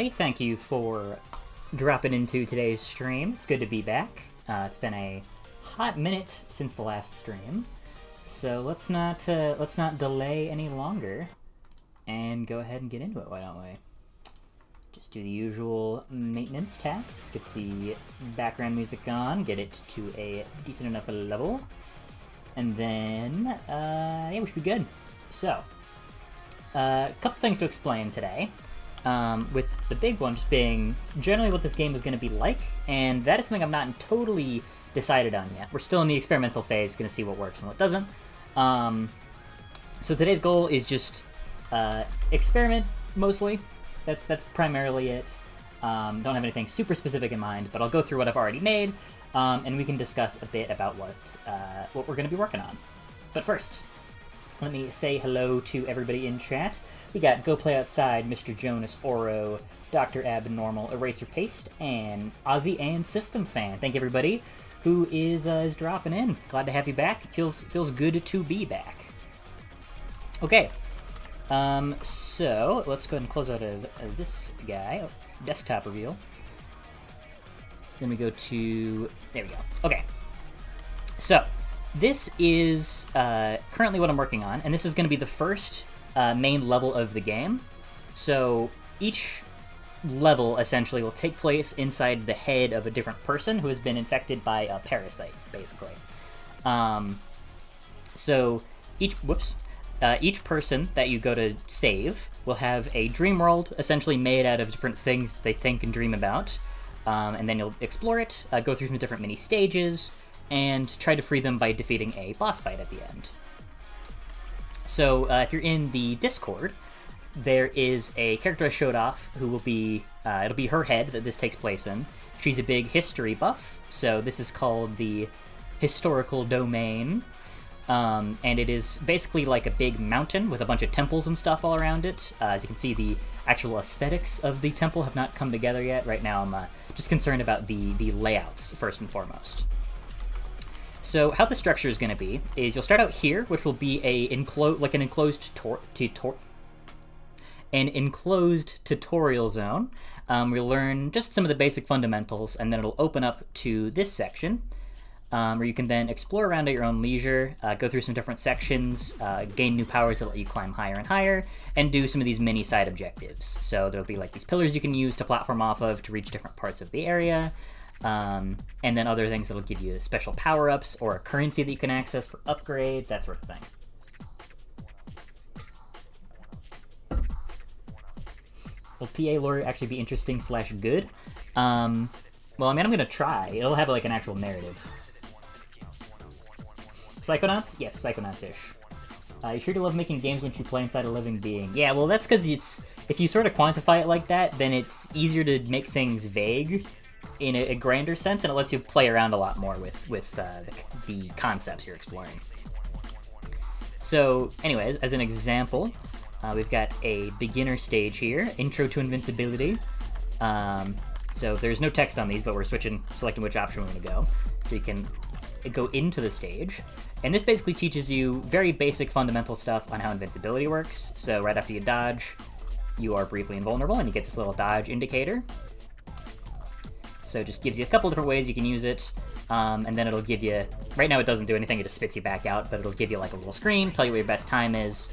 everybody. Thank you for dropping into today's stream. It's good to be back. It's been a hot minute since the last stream, so let's not delay any longer and go ahead and get into it. Why don't we? Just do the usual maintenance tasks. Get the background music on. Get it to a decent enough level, and then yeah, we should be good. So, a couple things to explain today. With the big one just being generally what this game is going to be like, and that is something I'm not totally decided on yet. We're still in the experimental phase, going to see what works and what doesn't. So today's goal is just experiment, mostly. That's primarily it. Don't have anything super specific in mind, but I'll go through what I've already made, and we can discuss a bit about what we're going to be working on. But first, let me say hello to everybody in chat. We got Go Play Outside, Mr. Jonas Oro, Dr. Abnormal, Eraser Paste, and Ozzy and System Fan. Thank you, everybody who is dropping in. Glad to have you back. It feels good to be back. Okay, so let's go ahead and close out of this guy. Desktop reveal. Then we go to... there we go. Okay, so this is currently what I'm working on, and this is going to be the first main level of the game. So each level essentially will take place inside the head of a different person who has been infected by a parasite, basically. So each person that you go to save will have a dream world essentially made out of different things that they think and dream about, and then you'll explore it, go through some different mini stages, and try to free them by defeating a boss fight at the end. So if you're in the Discord, there is a character I showed off who will be, it'll be her head that this takes place in. She's a big history buff, so this is called the Historical Domain, and it is basically like a big mountain with a bunch of temples and stuff all around it. As you can see, the actual aesthetics of the temple have not come together yet. Right now I'm just concerned about the layouts first and foremost. So how the structure is going to be is you'll start out here, which will be an enclosed tutorial zone. We'll learn just some of the basic fundamentals, and then it'll open up to this section, where you can then explore around at your own leisure, go through some different sections, gain new powers that let you climb higher and higher, and do some of these mini side objectives. So there'll be like these pillars you can use to platform off of to reach different parts of the area. And then other things that'll give you special power-ups or a currency that you can access for upgrades, that sort of thing. Will PA lore actually be interesting / good? Well, I mean, I'm gonna try. It'll have like an actual narrative. Psychonauts? Yes, Psychonauts-ish. You sure do love making games when you play inside a living being. Yeah, well, that's because if you sort of quantify it like that, then it's easier to make things vague in a grander sense, and it lets you play around a lot more with the concepts you're exploring. So, anyways, as an example, we've got a beginner stage here, Intro to Invincibility. So there's no text on these, but we're selecting which option we're going to go. So you can go into the stage, and this basically teaches you very basic fundamental stuff on how invincibility works. So right after you dodge, you are briefly invulnerable, and you get this little dodge indicator. So it just gives you a couple different ways you can use it, and then it'll give you... right now it doesn't do anything, it just spits you back out, but it'll give you like a little screen, tell you what your best time is.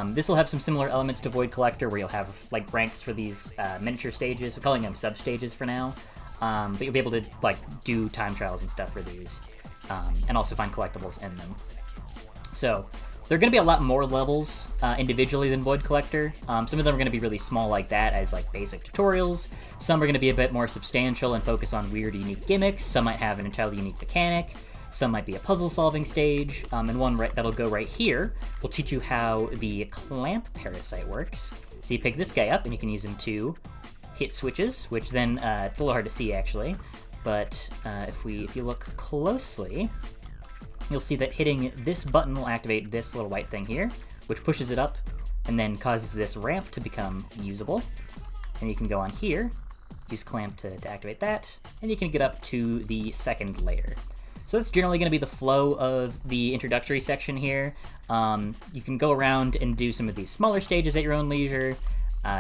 This will have some similar elements to Void Collector, where you'll have like ranks for these miniature stages. We're calling them sub-stages for now, but you'll be able to like do time trials and stuff for these, and also find collectibles in them. So there are going to be a lot more levels individually than Void Collector. Some of them are going to be really small like that, as like basic tutorials. Some are going to be a bit more substantial and focus on weird, unique gimmicks. Some might have an entirely unique mechanic. Some might be a puzzle-solving stage. And one that'll go right here will teach you how the clamp parasite works. So you pick this guy up, and you can use him to hit switches, which then it's a little hard to see actually. But if you look closely, you'll see that hitting this button will activate this little white thing here, which pushes it up and then causes this ramp to become usable. And you can go on here, use clamp to activate that, and you can get up to the second layer. So that's generally going to be the flow of the introductory section here. You can go around and do some of these smaller stages at your own leisure,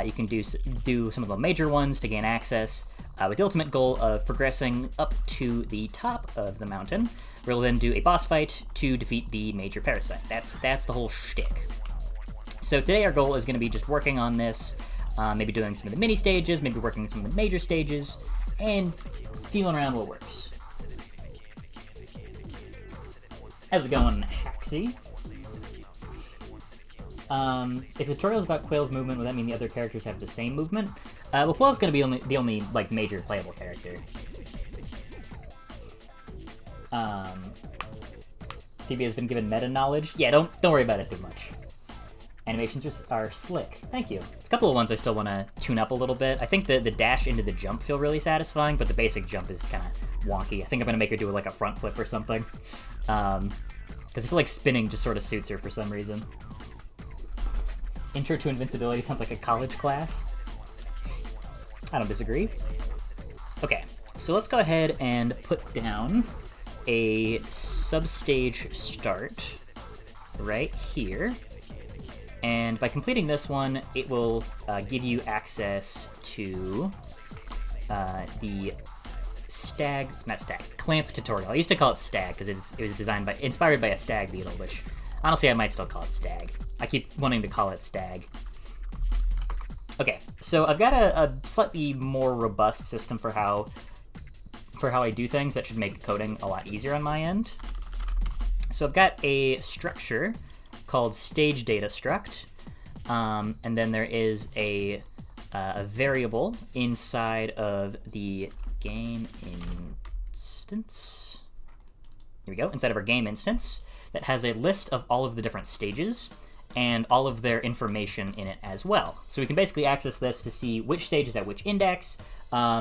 You can do some of the major ones to gain access, with the ultimate goal of progressing up to the top of the mountain. We'll then do a boss fight to defeat the major parasite. That's the whole shtick. So today our goal is going to be just working on this, maybe doing some of the mini stages, maybe working some of the major stages, and feeling around what works. How's it going, Haxie? If the tutorial is about Quail's movement, would that mean the other characters have the same movement? Well, Quail's going to be the only like major playable character. Phoebe has been given meta knowledge. Yeah, don't worry about it too much. Animations are slick. Thank you. There's a couple of ones I still want to tune up a little bit. I think the dash into the jump feel really satisfying, but the basic jump is kind of wonky. I think I'm going to make her do like a front flip or something. Because I feel like spinning just sort of suits her for some reason. Intro to Invincibility sounds like a college class. I don't disagree. Okay, so let's go ahead and put down a substage start right here. And by completing this one, it will give you access to the clamp tutorial. I used to call it stag because it was inspired by a stag beetle, which honestly I might still call it stag. I keep wanting to call it stag. Okay, so I've got a slightly more robust system for how I do things that should make coding a lot easier on my end. So I've got a structure called stage data struct, and then there is a variable inside of the game instance. Here we go, inside of our game instance that has a list of all of the different stages and all of their information in it as well. So we can basically access this to see which stage is at which index,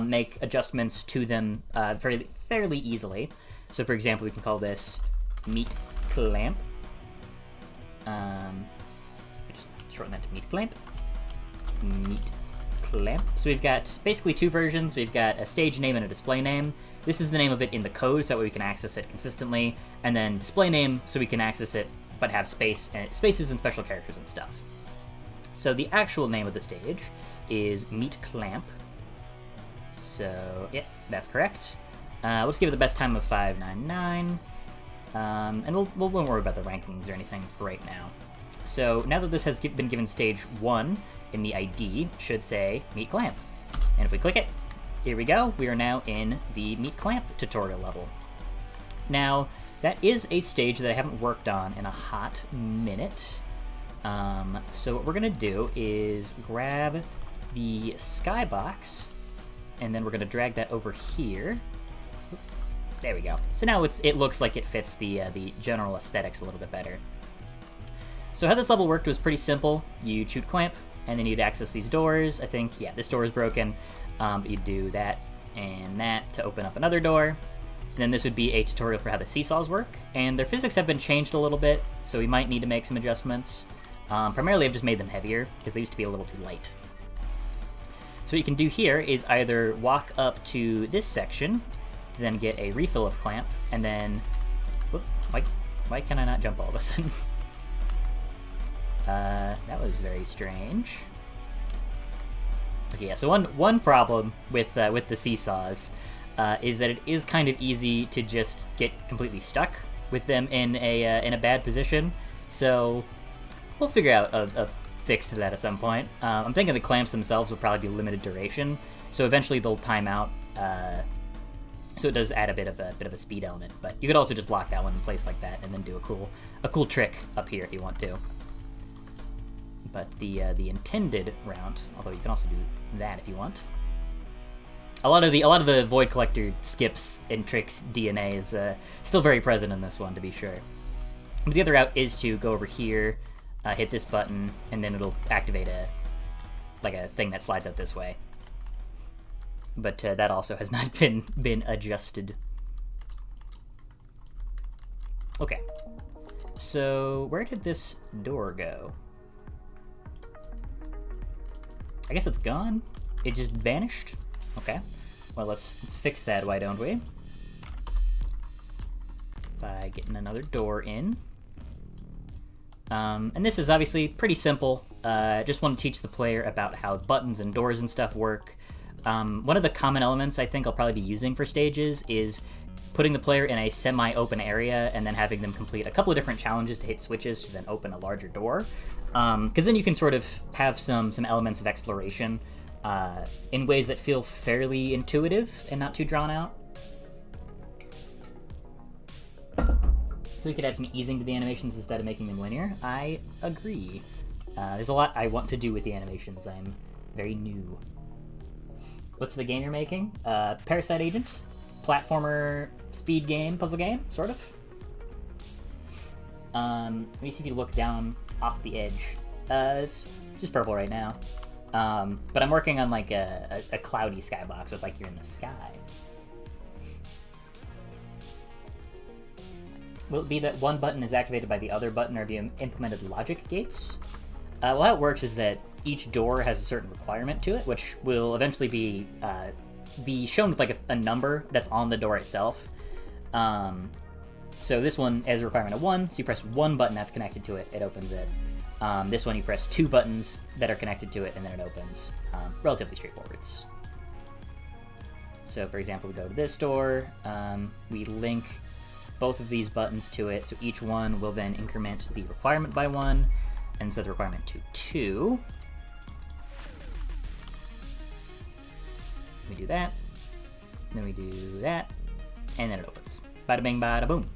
make adjustments to them fairly easily. So for example, we can call this meat clamp. Just shorten that to meat clamp. Meat clamp. So we've got basically two versions. We've got a stage name and a display name. This is the name of it in the code, so that way we can access it consistently. And then display name, so we can access it but have spaces and special characters and stuff. So the actual name of the stage is Meat Clamp. So yeah, that's correct. Let's give it the best time of 599. And we won't worry about the rankings or anything for right now. So now that this has been given stage 1 in the ID, it should say Meat Clamp. And if we click it, here we go. We are now in the Meat Clamp tutorial level. Now, that is a stage that I haven't worked on in a hot minute. So what we're going to do is grab the skybox, and then we're going to drag that over here. There we go. So now it looks like it fits the general aesthetics a little bit better. So how this level worked was pretty simple. You shoot clamp, and then you'd access these doors. I think, yeah, this door is broken. But you'd do that and that to open up another door. And then this would be a tutorial for how the seesaws work. And their physics have been changed a little bit, so we might need to make some adjustments. Primarily, I've just made them heavier, because they used to be a little too light. So what you can do here is either walk up to this section to then get a refill of clamp, and then... Whoop, why can I not jump all of a sudden? That was very strange. Okay, yeah, so one problem with the seesaws is that it is kind of easy to just get completely stuck with them in a bad position. So we'll figure out a fix to that at some point. I'm thinking the clamps themselves will probably be limited duration, so eventually they'll time out. So it does add a bit of a speed element, but you could also just lock that one in place like that and then do a cool trick up here if you want to. But the intended route, although you can also do that if you want. A lot of the Void Collector skips and tricks DNA is still very present in this one, to be sure. But the other route is to go over here, hit this button, and then it'll activate a thing that slides out this way. But that also has not been adjusted. Okay, so where did this door go? I guess it's gone. It just vanished. Okay. Well, let's fix that. Why don't we? By getting another door in. And this is obviously pretty simple. Just want to teach the player about how buttons and doors and stuff work. One of the common elements I think I'll probably be using for stages is putting the player in a semi-open area and then having them complete a couple of different challenges to hit switches to then open a larger door. Because then you can sort of have some elements of exploration in ways that feel fairly intuitive and not too drawn out. We could add some easing to the animations instead of making them linear. I agree. There's a lot I want to do with the animations. I'm very new. What's the game you're making? Parasite Agent? Platformer speed game, puzzle game, sort of. Let me see if you look down off the edge. It's just purple right now. But I'm working on like a cloudy skybox, so it's like you're in the sky. Will it be that one button is activated by the other button, or have you implemented logic gates? Well, how it works is that each door has a certain requirement to it, which will eventually be shown with like a number that's on the door itself. So this one has a requirement of 1, so you press one button that's connected to it, it opens it. This one you press 2 buttons that are connected to it, and then it opens. Relatively straightforward. So for example, we go to this door, we link both of these buttons to it, so each one will then increment the requirement by 1, and set the requirement to 2. We do that, then we do that, and then it opens. Bada bing, bada boom.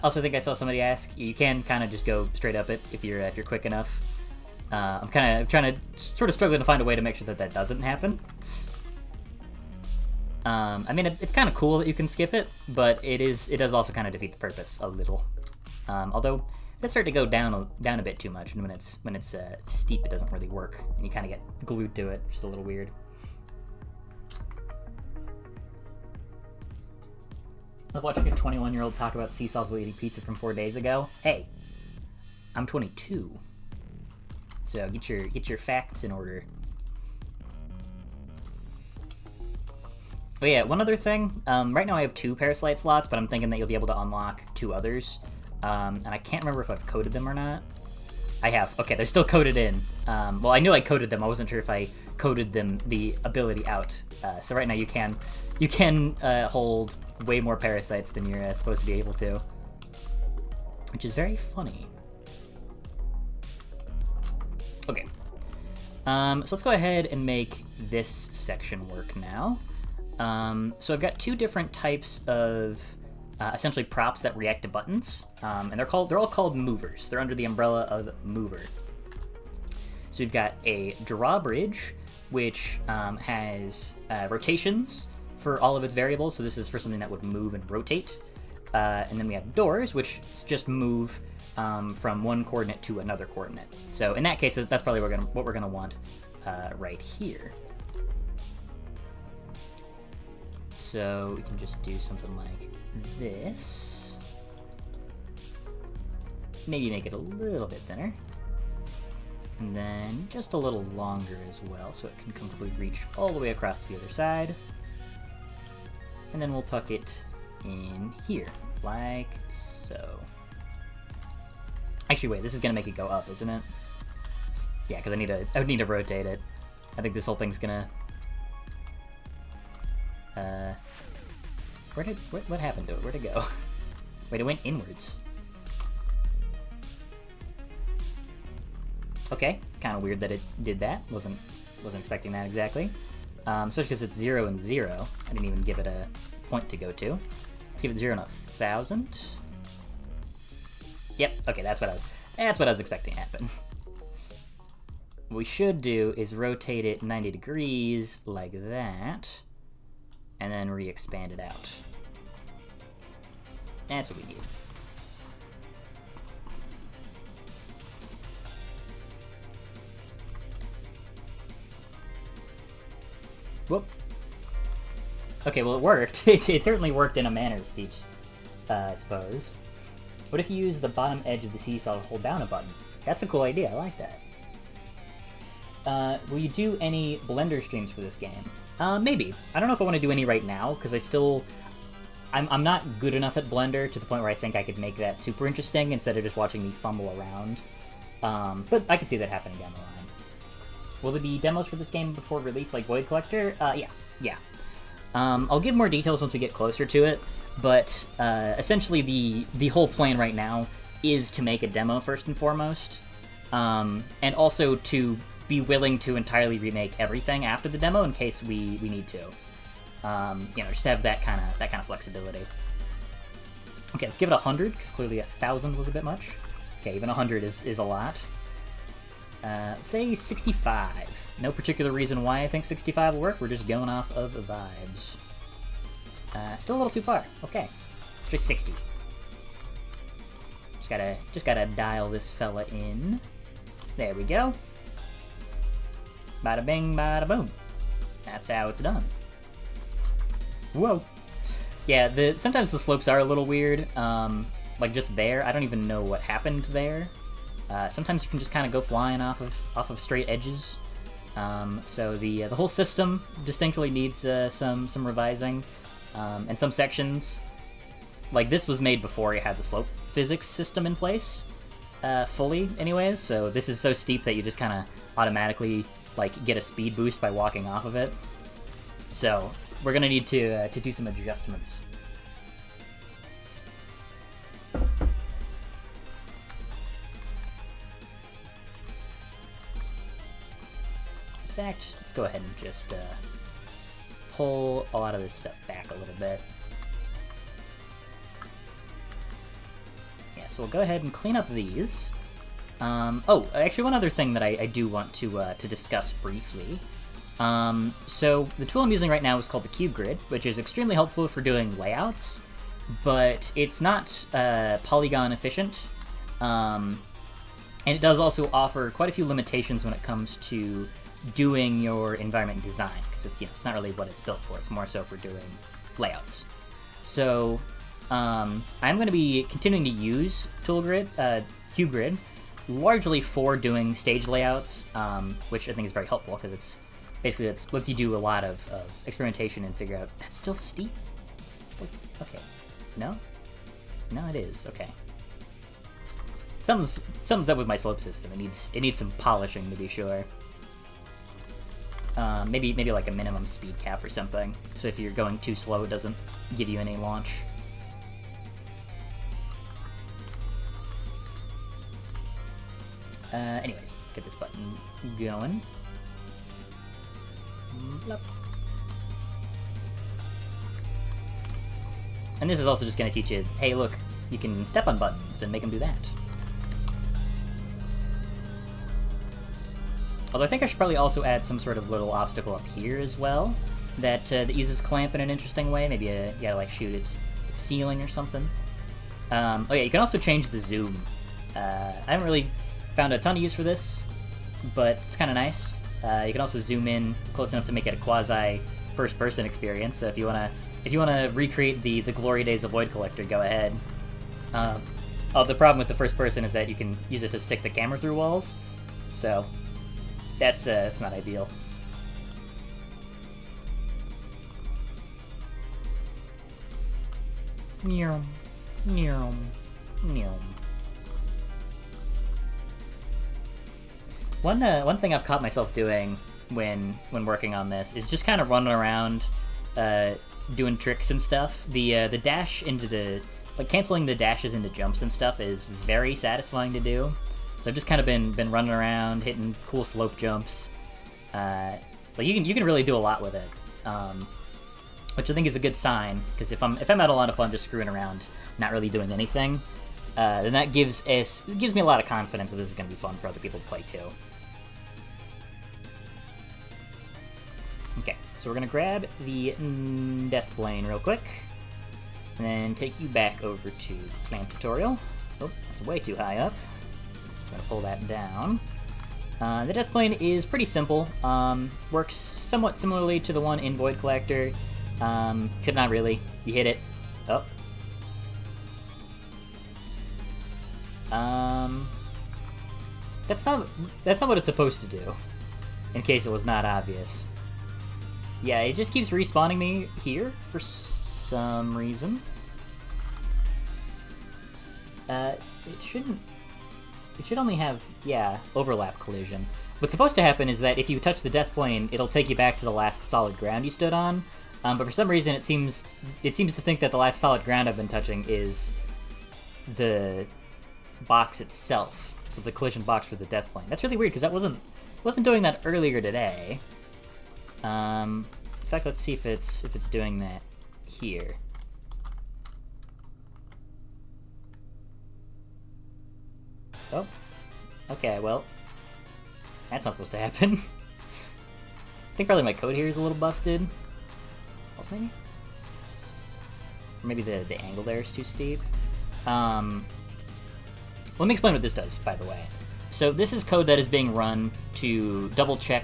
Also, I think I saw somebody ask, you can kind of just go straight up it if you're quick enough. I'm kind of trying to sort of struggling to find a way to make sure that that doesn't happen. I mean, it's kind of cool that you can skip it, but it does also kind of defeat the purpose a little. Although it does start to go down a bit too much, and when it's steep, it doesn't really work, and you kind of get glued to it, which is a little weird. I love watching a 21-year-old talk about seesaws while eating pizza from 4 days ago. Hey, I'm 22, so get your facts in order. Oh yeah, one other thing. Right now I have 2 Parasite slots, but I'm thinking that you'll be able to unlock 2 others. And I can't remember if I've coded them or not. I have. Okay, they're still coded in. Well, I knew I coded them. I wasn't sure if I coded them the ability out. So right now you can hold way more parasites than you're supposed to be able to, which is very funny. Okay. So let's go ahead and make this section work now. So I've got 2 different types of essentially props that react to buttons, and they're all called movers. They're under the umbrella of mover. So we've got a drawbridge, which has rotations for all of its variables. So this is for something that would move and rotate. And then we have doors, which just move from one coordinate to another coordinate. So in that case, that's probably what we're gonna want right here. So we can just do something like this. Maybe make it a little bit thinner. And then just a little longer as well, so it can comfortably reach all the way across to the other side. And then we'll tuck it in here, like so. Actually, wait, this is gonna make it go up, isn't it? Yeah, because I would need to rotate it. I think this whole thing's gonna... what happened to it? Where'd it go? Wait, it went inwards. Okay, kind of weird that it did that. Wasn't expecting that exactly. Especially because it's 0 and 0. I didn't even give it a point to go to. Let's give it 0 and 1,000. Yep. Okay, that's what I was expecting to happen. What we should do is rotate it 90 degrees like that, and then re-expand it out. That's what we need. Whoop. Okay, well it worked. It certainly worked in a manner of speech, I suppose. What if you use the bottom edge of the seesaw to hold down a button? That's a cool idea, I like that. Will you do any Blender streams for this game? Maybe. I don't know if I want to do any right now, because I'm not good enough at Blender to the point where I think I could make that super interesting instead of just watching me fumble around. But I could see that happening down the line. Will there be demos for this game before release, like Void Collector? Yeah. I'll give more details once we get closer to it, but essentially the whole plan right now is to make a demo first and foremost, and also to be willing to entirely remake everything after the demo in case we need to. Just have that kind of flexibility. Okay, let's give it 100, because clearly 1,000 was a bit much. Okay, even 100 is a lot. Let's say 65. No particular reason why I think 65 will work, we're just going off of the vibes. Still a little too far. Okay, just 60. Just gotta dial this fella in. There we go. Bada bing, bada boom. That's how it's done. Whoa. Yeah, sometimes the slopes are a little weird. Like just there, I don't even know what happened there. Sometimes you can just kind of go flying off of straight edges. So the whole system distinctly needs some revising. And some sections, like this was made before you had the slope physics system in place, fully anyways. So this is so steep that you just kind of automatically like get a speed boost by walking off of it. So we're gonna need to do some adjustments. In fact, let's go ahead and just pull a lot of this stuff back a little bit. Yeah, so we'll go ahead and clean up these. Oh, actually one other thing that I do want to discuss briefly. So the tool I'm using right now is called the Cube Grid, which is extremely helpful for doing layouts, but it's not polygon efficient. And it does also offer quite a few limitations when it comes to doing your environment design, because it's not really what it's built for. It's more so for doing layouts. So I'm going to be continuing to use Cube Grid, largely for doing stage layouts, which I think is very helpful because it's basically lets you do a lot of experimentation and figure out. That's still steep. Okay. No, it is okay. Something's up with my slope system. It needs some polishing to be sure. Maybe like a minimum speed cap or something. So if you're going too slow, it doesn't give you any launch. Anyways, let's get this button going. Blop. And this is also just going to teach you, hey, look, you can step on buttons and make them do that. Although I think I should probably also add some sort of little obstacle up here as well that uses clamp in an interesting way. Maybe you gotta like shoot its ceiling or something. Oh yeah, you can also change the zoom. I haven't really found a ton of use for this, but it's kind of nice. You can also zoom in close enough to make it a quasi first-person experience. So if you wanna recreate the glory days of Void Collector, go ahead. The problem with the first person is that you can use it to stick the camera through walls. So that's not ideal. Neom, neom, neom. One thing I've caught myself doing when working on this is just kind of running around, doing tricks and stuff. The dash into canceling the dashes into jumps and stuff is very satisfying to do. So I've just kind of been running around, hitting cool slope jumps. You can really do a lot with it, which I think is a good sign. Because if I'm at a lot of fun just screwing around, not really doing anything, then that gives me a lot of confidence that this is going to be fun for other people to play too. Okay, so we're going to grab the death plane real quick, and then take you back over to the clamp tutorial. Oh, that's way too high up. Gonna pull that down. The death plane is pretty simple. Works somewhat similarly to the one in Void Collector. Except not really. You hit it. Oh. That's not what it's supposed to do. In case it was not obvious. Yeah, it just keeps respawning me here for some reason. It shouldn't... It should only have, yeah, overlap collision. What's supposed to happen is that if you touch the death plane, it'll take you back to the last solid ground you stood on. But for some reason, it seems to think that the last solid ground I've been touching is the box itself. So the collision box for the death plane. That's really weird, because that wasn't doing that earlier today. In fact, let's see if it's doing that here. Oh. Okay, well, that's not supposed to happen. I think probably my code here is a little busted. Else maybe? Or maybe the angle there is too steep. Let me explain what this does, by the way. So this is code that is being run to double check,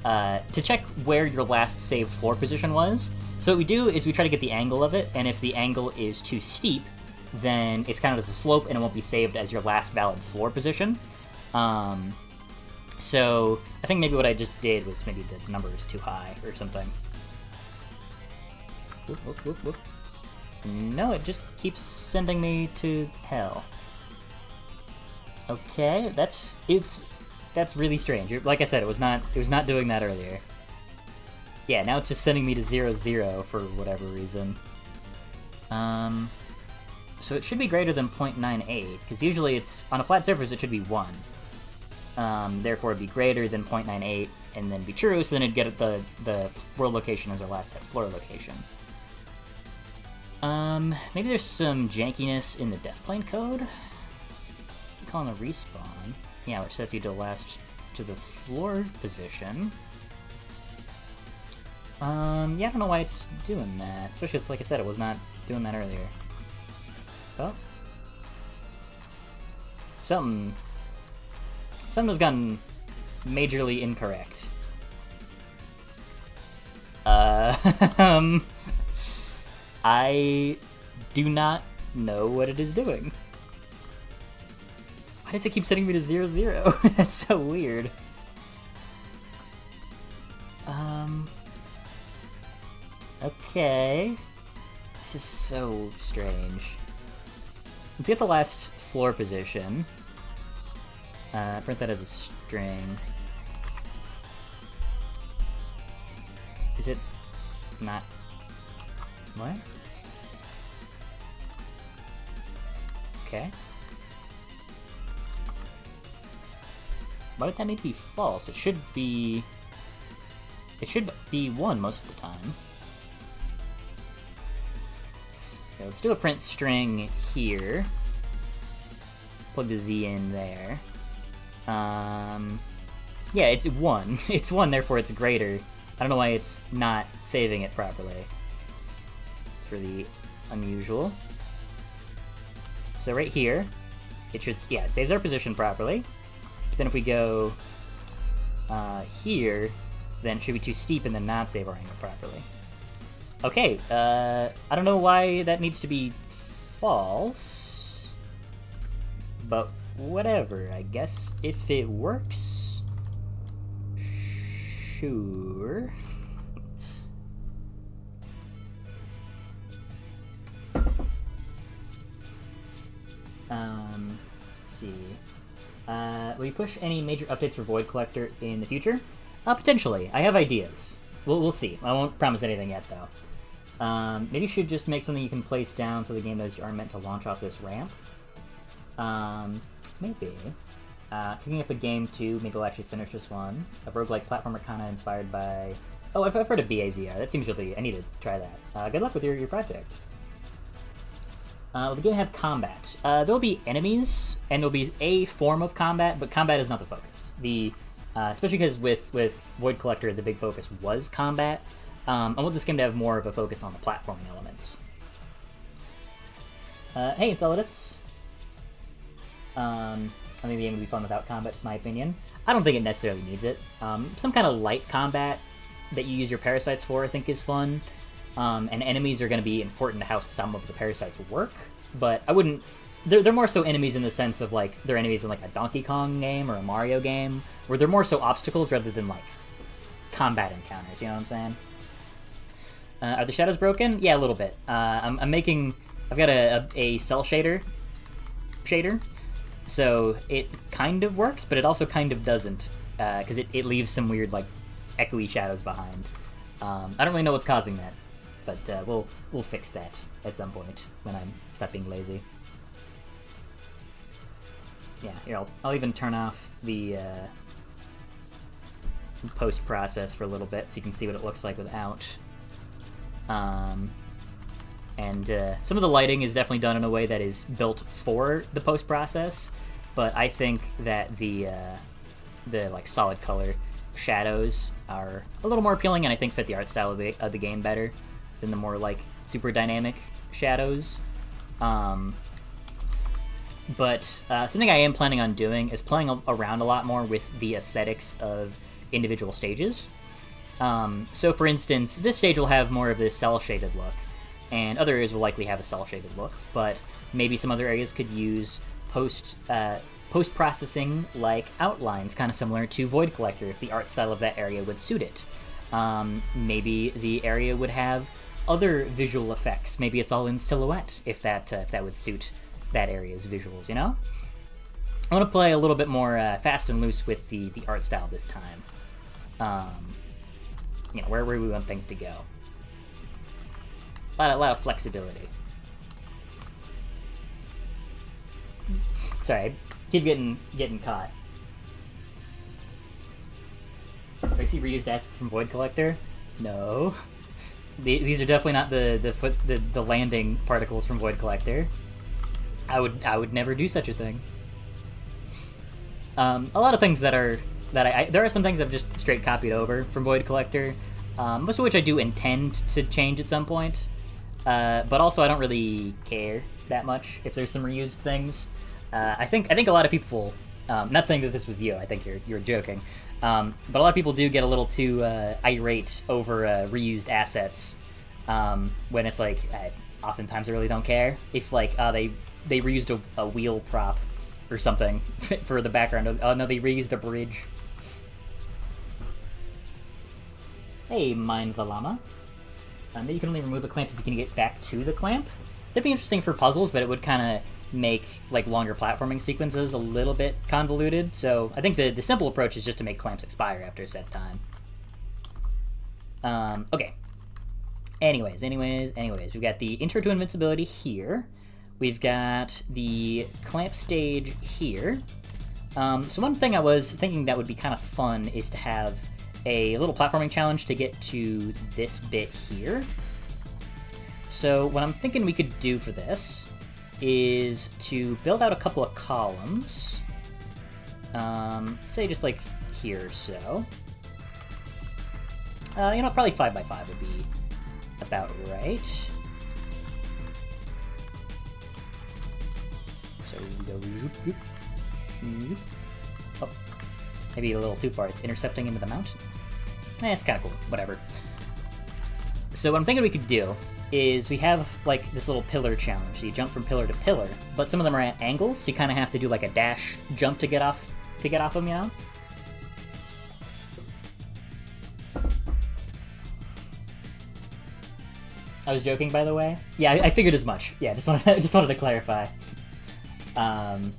to check where your last saved floor position was. So what we do is we try to get the angle of it, and if the angle is too steep, then it's counted as a slope and it won't be saved as your last valid floor position. So I think maybe what I just did was maybe the number is too high or something. Whoop, whoop, whoop, whoop. No, it just keeps sending me to hell. Okay, that's really strange. Like I said, it was not doing that earlier. Yeah, now it's just sending me to 0, 0 for whatever reason. So it should be greater than 0.98, because usually it's, on a flat surface, it should be 1. Therefore, it'd be greater than 0.98, and then be true, so then it'd get the world location as our last set floor location. Maybe there's some jankiness in the death plane code? Calling a respawn. Yeah, which sets you to the floor position. Yeah, I don't know why it's doing that. Especially because, like I said, it was not doing that earlier. Oh. Something has gotten majorly incorrect. I do not know what it is doing. Why does it keep sending me to 0, 0? That's so weird. Okay. This is so strange. Let's get the last floor position. Print that as a string. Is it not... What? Okay. Why would that need to be false? It should be 1 most of the time. Okay, let's do a print string here. Plug the Z in there. Yeah, it's 1. It's 1, therefore it's greater. I don't know why it's not saving it properly. It's really unusual. So right here, it should, yeah, it saves our position properly. Then if we go here, then it should be too steep and then not save our angle properly. Okay, I don't know why that needs to be false, but whatever, I guess if it works, sure. Let's see. Will you push any major updates for Void Collector in the future? Potentially. I have ideas. We'll see. I won't promise anything yet, though. Maybe you should just make something you can place down so the game knows you aren't meant to launch off this ramp. Maybe. Picking up a game too, maybe we'll actually finish this one. A roguelike platformer kind of inspired by... Oh, I've heard of BAZR. That seems really... I need to try that. Good luck with your project. Will the game have combat? There'll be enemies, and there'll be a form of combat, but combat is not the focus. Especially because with Void Collector, the big focus was combat. I want this game to have more of a focus on the platforming elements. Hey, Enceladus. I think the game would be fun without combat, just my opinion. I don't think it necessarily needs it. Some kind of light combat that you use your parasites for, I think, is fun. And enemies are going to be important to how some of the parasites work, but I wouldn't... They're more so enemies in the sense of, like, they're enemies in, like, a Donkey Kong game or a Mario game, where they're more so obstacles rather than, like, combat encounters, you know what I'm saying? Are the shadows broken? Yeah, a little bit. I'm making... I've got a cell shader, so it kind of works, but it also kind of doesn't, because it leaves some weird, like, echoey shadows behind. I don't really know what's causing that, but we'll fix that at some point when I stop being lazy. Yeah, here, I'll even turn off the post-process for a little bit so you can see what it looks like without. And some of the lighting is definitely done in a way that is built for the post-process, but I think that the like solid color shadows are a little more appealing, and I think fit the art style of the game better than the more like super dynamic shadows. But something I am planning on doing is playing around a lot more with the aesthetics of individual stages. So for instance, this stage will have more of this cel-shaded look, and other areas will likely have a cel-shaded look, but maybe some other areas could use post-processing like outlines, kind of similar to Void Collector, if the art style of that area would suit it. Maybe the area would have other visual effects. Maybe it's all in silhouette, if that would suit that area's visuals, you know? I want to play a little bit more fast and loose with the art style this time. You know, where we want things to go. A lot of flexibility. Sorry, I keep getting caught. Do I see reused assets from Void Collector? No. These are definitely not the landing particles from Void Collector. I would never do such a thing. A lot of things there are some things I've just straight copied over from Void Collector, most of which I do intend to change at some point, but also I don't really care that much if there's some reused things. I think a lot of people, not saying that this was you, I think you're joking, but a lot of people do get a little too irate over reused assets, when it's like, oftentimes I really don't care if like they reused a wheel prop or something for the background. Oh no, they reused a bridge. Hey, Mind the Llama. Maybe you can only remove a clamp if you can get back to the clamp. That'd be interesting for puzzles, but it would kind of make like longer platforming sequences a little bit convoluted. So I think the simple approach is just to make clamps expire after a set time. Okay. Anyways, we've got the Intro to Invincibility here. We've got the clamp stage here. So one thing I was thinking that would be kind of fun is to have a little platforming challenge to get to this bit here. So what I'm thinking we could do for this is to build out a couple of columns. Say just like here or so. You know, probably 5x5 would be about right. So we go oh, maybe a little too far. It's intercepting into the mountain. It's kind of cool. Whatever. So what I'm thinking we could do is we have like this little pillar challenge. So you jump from pillar to pillar, but some of them are at angles, so you kind of have to do like a dash jump to get off them, you know? I was joking, by the way. Yeah, I figured as much. Yeah, just wanted to clarify. Let's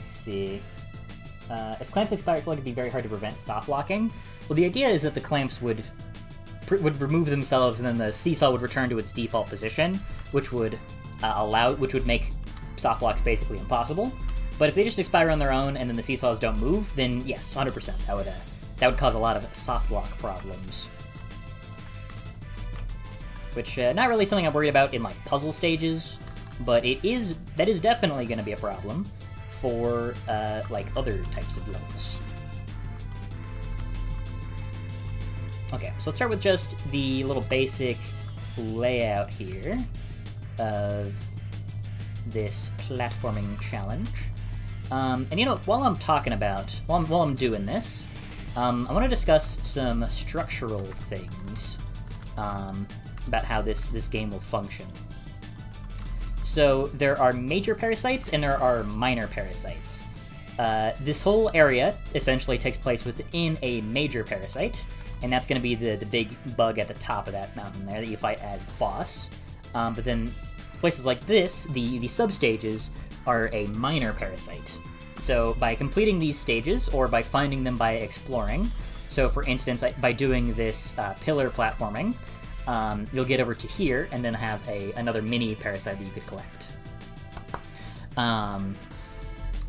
see. If clamps expire, I feel like it'd be very hard to prevent soft locking. Well, the idea is that the clamps would remove themselves, and then the seesaw would return to its default position, which would make soft locks basically impossible. But if they just expire on their own, and then the seesaws don't move, then yes, 100%, that would cause a lot of soft lock problems. Which not really something I'm worried about in like puzzle stages, but that is definitely going to be a problem for like other types of levels. Okay, so let's start with just the little basic layout here of this platforming challenge. And you know, while I'm doing this, I want to discuss some structural things about how this game will function. So there are major parasites and there are minor parasites. This whole area essentially takes place within a major parasite, and that's going to be the big bug at the top of that mountain there that you fight as the boss. But then places like this, the sub-stages, are a minor parasite. So by completing these stages, or by finding them by exploring, so for instance, by doing this pillar platforming, you'll get over to here and then have another mini parasite that you could collect.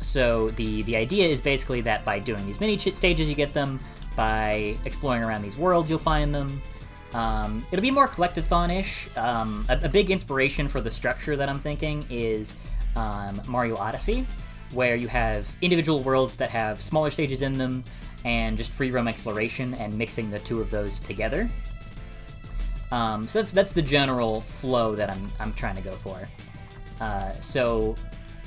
So the idea is basically that by doing these mini stages, you get them. By exploring around these worlds, you'll find them. It'll be more collectathon-ish. A big inspiration for the structure that I'm thinking is Mario Odyssey, where you have individual worlds that have smaller stages in them, and just free roam exploration and mixing the two of those together. So that's the general flow that I'm trying to go for. So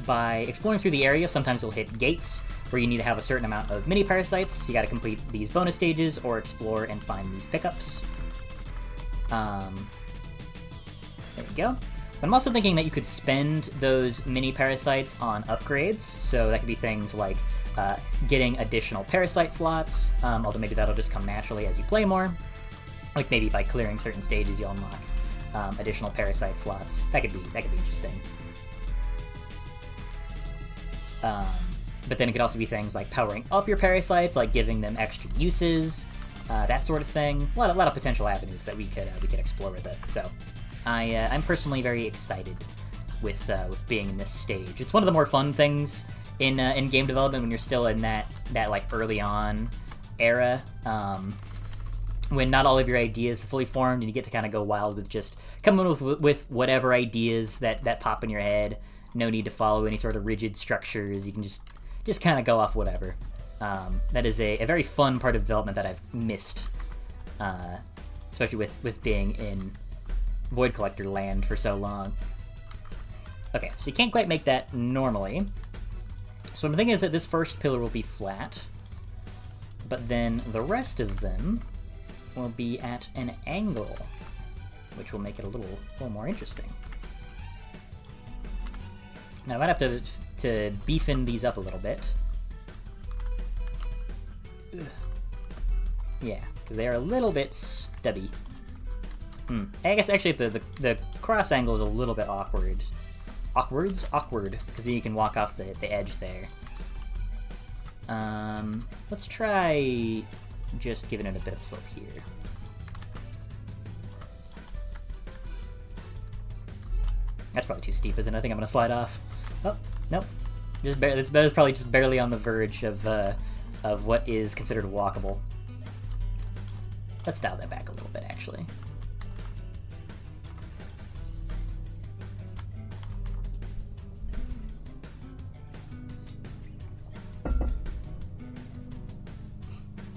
by exploring through the area, sometimes you'll hit gates where you need to have a certain amount of mini parasites, so you gotta complete these bonus stages or explore and find these pickups. There we go. But I'm also thinking that you could spend those mini parasites on upgrades, so that could be things like getting additional parasite slots, although maybe that'll just come naturally as you play more. Like maybe by clearing certain stages you'll unlock additional parasite slots. That could be interesting. But then it could also be things like powering up your parasites, like giving them extra uses, that sort of thing. A lot of potential avenues that we could explore with it. So I'm personally very excited with being in this stage. It's one of the more fun things in game development when you're still in that like early on era, when not all of your ideas are fully formed and you get to kind of go wild with just coming with whatever ideas that pop in your head. No need to follow any sort of rigid structures. You can just kind of go off whatever. That is a very fun part of development that I've missed, especially with being in Void Collector land for so long. Okay, so you can't quite make that normally. So what I'm thinking is that this first pillar will be flat, but then the rest of them will be at an angle, which will make it a little more interesting. Now I might have to beefin these up a little bit. Ugh. Yeah, because they are a little bit stubby. I guess actually the cross angle is a little bit awkward. Awkward, because then you can walk off the edge there. Let's try just giving it a bit of slope here. That's probably too steep, isn't it? I think I'm gonna slide off. Oh, nope. That is probably just barely on the verge of what is considered walkable. Let's dial that back a little bit, actually.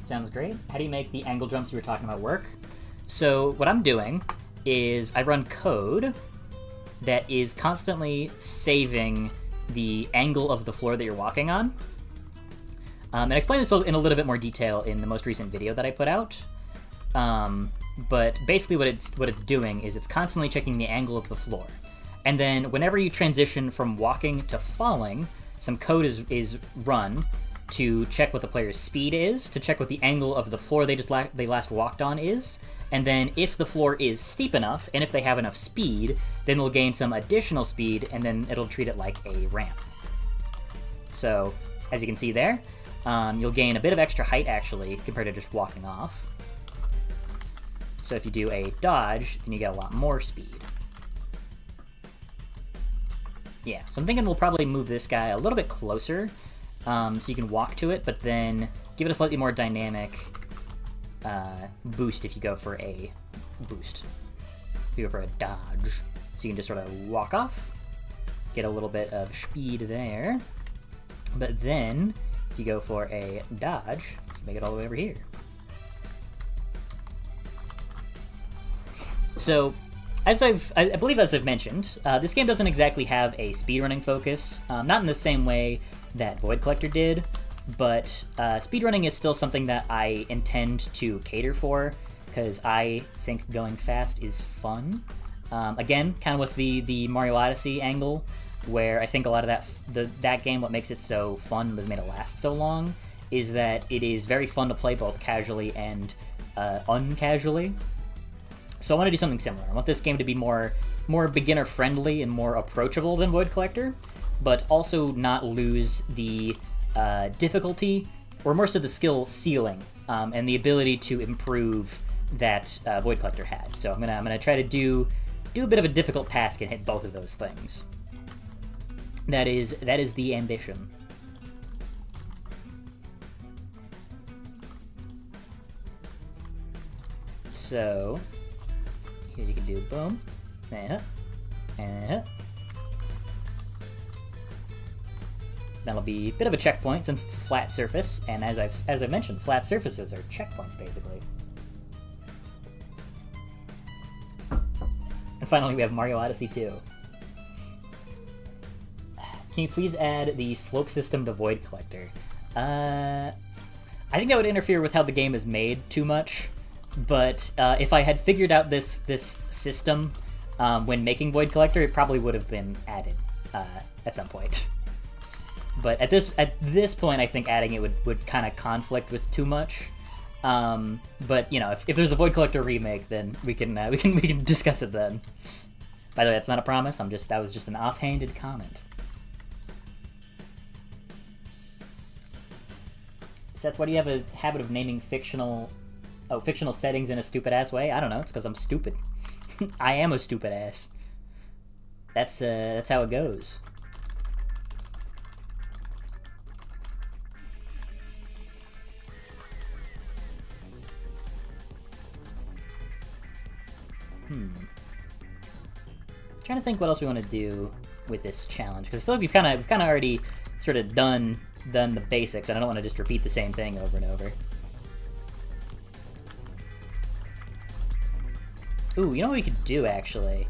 Sounds great. How do you make the angle jumps you were talking about work? So what I'm doing is I run code that is constantly saving the angle of the floor that you're walking on. And I explained this in a little bit more detail in the most recent video that I put out. But basically what it's doing is it's constantly checking the angle of the floor. And then whenever you transition from walking to falling, some code is run to check what the player's speed is, to check what the angle of the floor they last walked on is, and then if the floor is steep enough, and if they have enough speed, then they'll gain some additional speed, and then it'll treat it like a ramp. So, as you can see there, you'll gain a bit of extra height, actually, compared to just walking off. So if you do a dodge, then you get a lot more speed. Yeah, so I'm thinking we'll probably move this guy a little bit closer, so you can walk to it, but then give it a slightly more dynamic boost if you go for a boost. If you go for a dodge. So you can just sort of walk off, get a little bit of speed there, but then if you go for a dodge, make it all the way over here. So, I believe as I've mentioned, this game doesn't exactly have a speedrunning focus, not in the same way that Void Collector did, but speedrunning is still something that I intend to cater for, because I think going fast is fun. Again, kind of with the Mario Odyssey angle, where I think a lot of that game, what makes it so fun, was made it last so long, is that it is very fun to play both casually and uncasually. So I want to do something similar. I want this game to be more beginner-friendly and more approachable than Void Collector, but also not lose the difficulty or most of the skill ceiling and the ability to improve that Void Collector had. So I'm gonna try to do a bit of a difficult task and hit both of those things. That is the ambition. So here you can do boom, and that'll be a bit of a checkpoint since it's a flat surface, and as I've mentioned, flat surfaces are checkpoints basically. And finally, we have Mario Odyssey 2. Can you please add the slope system to Void Collector? I think that would interfere with how the game is made too much, but if I had figured out this system when making Void Collector, it probably would have been added at some point. But at this point, I think adding it would kind of conflict with too much. But you know, if there's a Void Collector remake, then we can discuss it then. By the way, that's not a promise. That was just an offhanded comment. Seth, why do you have a habit of naming fictional settings in a stupid ass way? I don't know. It's because I'm stupid. I am a stupid ass. That's how it goes. Trying to think what else we want to do with this challenge, because I feel like we've kind of already sort of done the basics, and I don't want to just repeat the same thing over and over. Ooh, you know what we could do actually?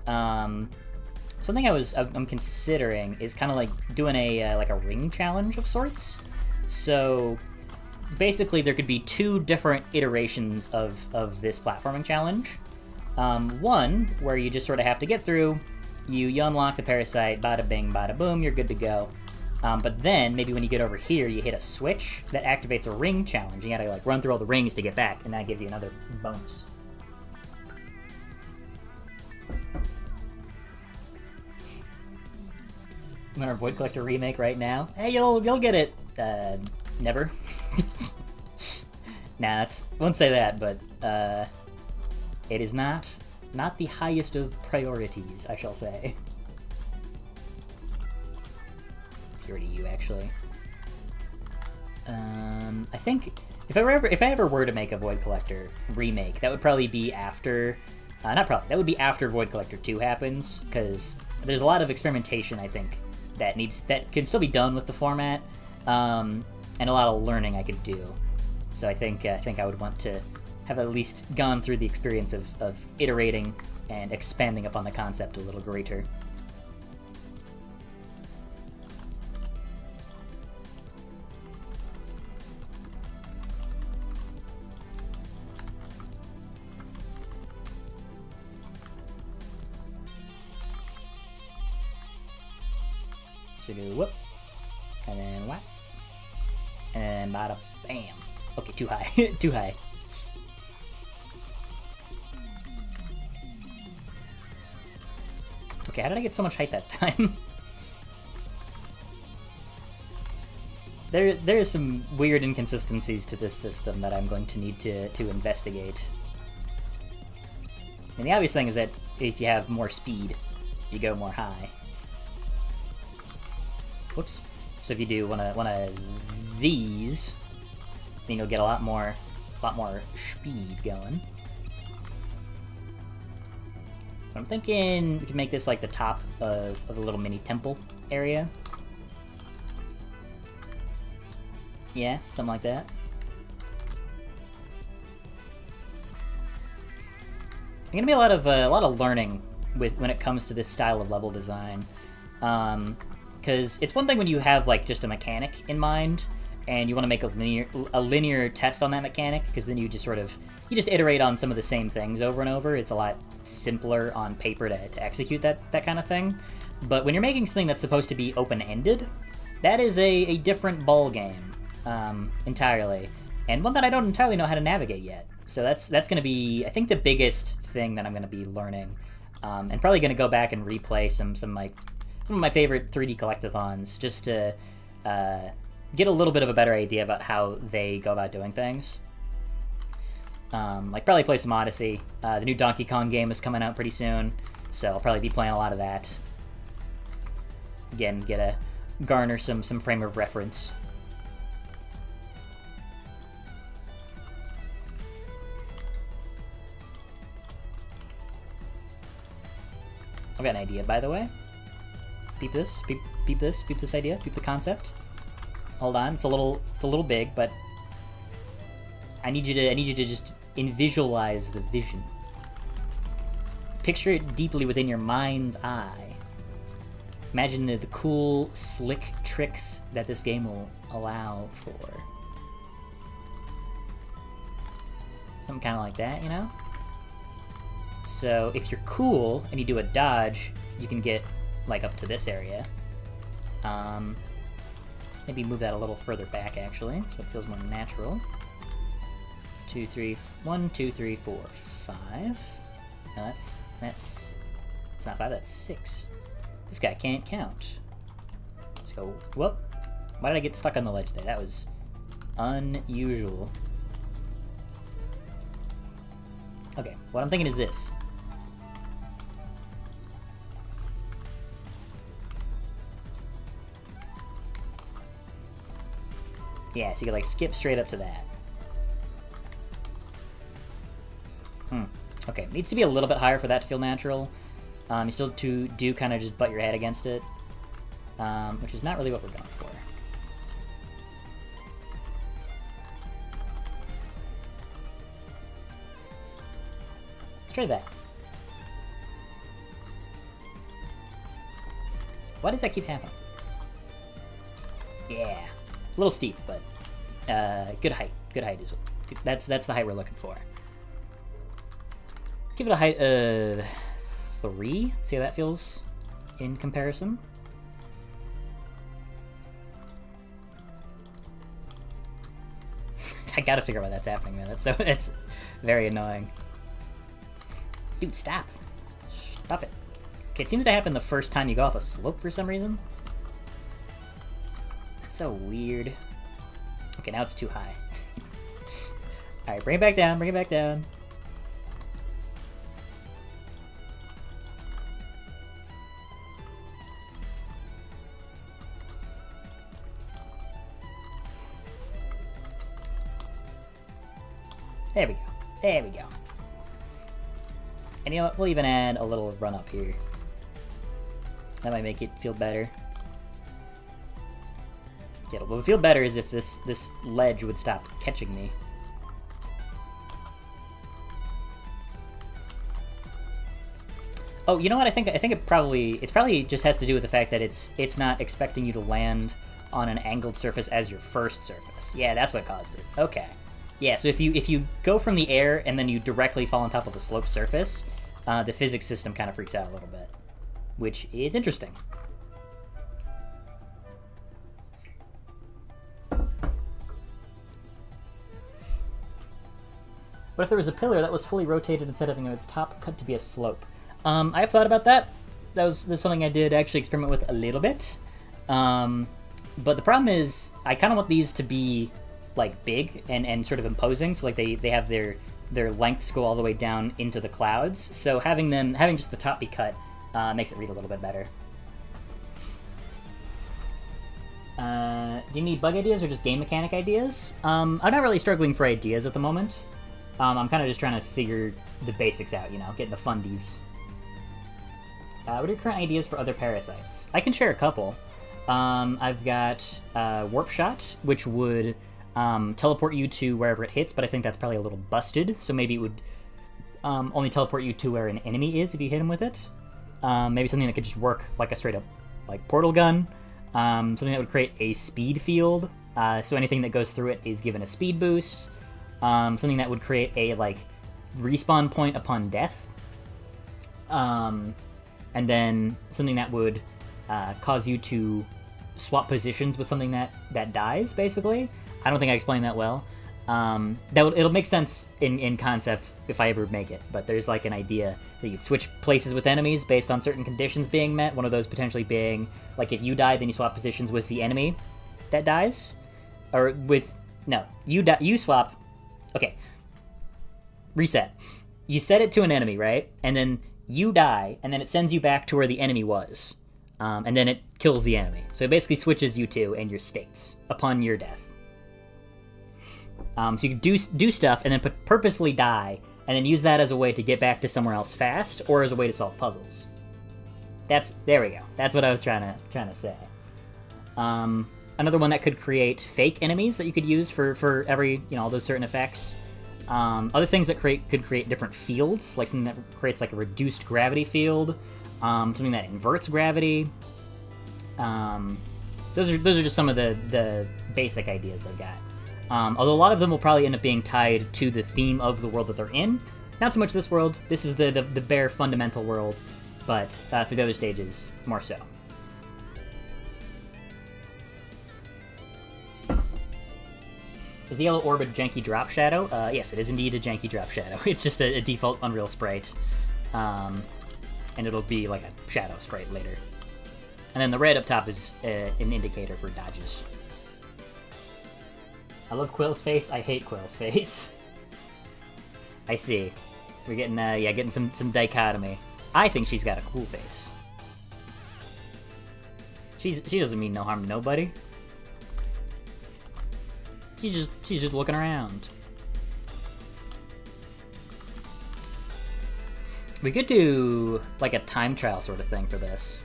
Something I'm considering is kind of like doing like a ring challenge of sorts. So basically, there could be two different iterations of this platforming challenge. One where you just sort of have to get through, you unlock the Parasite, bada bing, bada boom, you're good to go. But then, maybe when you get over here, you hit a switch that activates a ring challenge. You gotta like run through all the rings to get back, and that gives you another bonus. I'm gonna Void Collector remake right now. Hey, you'll get it. Never. Nah, won't say that, but it is not the highest of priorities, I shall say. Security you actually. I think if I ever were to make a Void Collector remake, that would probably be after. That would be after Void Collector 2 happens, because there's a lot of experimentation I think that can still be done with the format, and a lot of learning I could do. So I think I would want to have at least gone through the experience of iterating and expanding upon the concept a little greater. So we do whoop, and then whack, and then bada bam. Okay, too high, too high. Okay, how did I get so much height that time? There is some weird inconsistencies to this system that I'm going to need to investigate. I mean, the obvious thing is that if you have more speed, you go more high. Whoops. So if you do one of these, then you'll get a lot more speed going. I'm thinking we could make this like the top of a little mini temple area. Yeah, something like that. There's gonna be a lot of learning when it comes to this style of level design, because it's one thing when you have like just a mechanic in mind and you want to make a linear test on that mechanic, because then you just iterate on some of the same things over and over. It's a lot simpler on paper to execute that kind of thing. But when you're making something that's supposed to be open-ended, that is a different ball game entirely. and one that I don't entirely know how to navigate yet. So that's going to be, I think, the biggest thing that I'm going to be learning, and probably going to go back and replay some of my favorite 3D collectathons just to get a little bit of a better idea about how they go about doing things. Like probably play some Odyssey. The new Donkey Kong game is coming out pretty soon, so I'll probably be playing a lot of that. Again, garner some frame of reference. I've got an idea, by the way. Peep this, peep this idea, peep the concept. Hold on, it's a little big, but I need you to just visualize the vision. Picture it deeply within your mind's eye. Imagine the cool, slick tricks that this game will allow for. Something kind of like that, you know? So if you're cool and you do a dodge, you can get like up to this area. Maybe move that a little further back, actually, so it feels more natural. 1, 2, 3, 4, 5. No, that's not 5, that's 6. This guy can't count. Let's go. Whoop. Why did I get stuck on the ledge there? That was unusual. Okay, what I'm thinking is this. Yeah, so you can like skip straight up to that. Okay, needs to be a little bit higher for that to feel natural. You still do kind of just butt your head against it, which is not really what we're going for. Let's try that. Why does that keep happening? Yeah, a little steep, but good height. Good height is that's the height we're looking for. Let's give it a height of 3. See how that feels in comparison. I gotta figure out why that's happening, man. That's very annoying. Dude, stop. Stop it. Okay, it seems to happen the first time you go off a slope for some reason. That's so weird. Okay, now it's too high. Alright, bring it back down, bring it back down. There we go. There we go. And you know what? We'll even add a little run up here. That might make it feel better. Yeah, what would feel better is if this ledge would stop catching me. Oh, you know what? I think it probably just has to do with the fact that it's not expecting you to land on an angled surface as your first surface. Yeah, that's what caused it. Okay. Yeah, so if you go from the air and then you directly fall on top of a sloped surface, the physics system kind of freaks out a little bit, which is interesting. What if there was a pillar that was fully rotated instead of having its top cut to be a slope? I've thought about that. That's something I did actually experiment with a little bit. But the problem is, I kind of want these to be like big and sort of imposing, so like they have their lengths go all the way down into the clouds. So having just the top be cut makes it read a little bit better. Do you need bug ideas or just game mechanic ideas? I'm not really struggling for ideas at the moment. I'm kind of just trying to figure the basics out, you know, getting the fundies. What are your current ideas for other parasites? I can share a couple. I've got Warp Shot, which would teleport you to wherever it hits, but I think that's probably a little busted, so maybe it would only teleport you to where an enemy is if you hit him with it. Maybe something that could just work like a straight-up like portal gun. Something that would create a speed field, so anything that goes through it is given a speed boost. Something that would create a like respawn point upon death. And then something that would cause you to swap positions with something that dies, basically. I don't think I explained that well. It'll make sense in concept if I ever make it, but there's like an idea that you'd switch places with enemies based on certain conditions being met. One of those potentially being like if you die, then you swap positions with the enemy that dies, or with no, you swap. Okay, reset. You set it to an enemy, right? And then you die, and then it sends you back to where the enemy was, and then it kills the enemy. So it basically switches you two and your states upon your death. So you can do stuff and then purposely die, and then use that as a way to get back to somewhere else fast, or as a way to solve puzzles. There we go. That's what I was trying to say. Another one that could create fake enemies that you could use for every all those certain effects. Other things that could create different fields, like something that creates like a reduced gravity field, something that inverts gravity. Those are just some of the basic ideas I've got. Although a lot of them will probably end up being tied to the theme of the world that they're in. Not so much this world. This is the bare fundamental world, but for the other stages, more so. Is the yellow orb a janky drop shadow? Yes, it is indeed a janky drop shadow. It's just a default Unreal sprite. And it'll be like a shadow sprite later. And then the red up top is an indicator for dodges. I love Quill's face. I hate Quill's face. I see. We're getting, getting some dichotomy. I think she's got a cool face. She doesn't mean no harm to nobody. She's just looking around. We could do like a time trial sort of thing for this.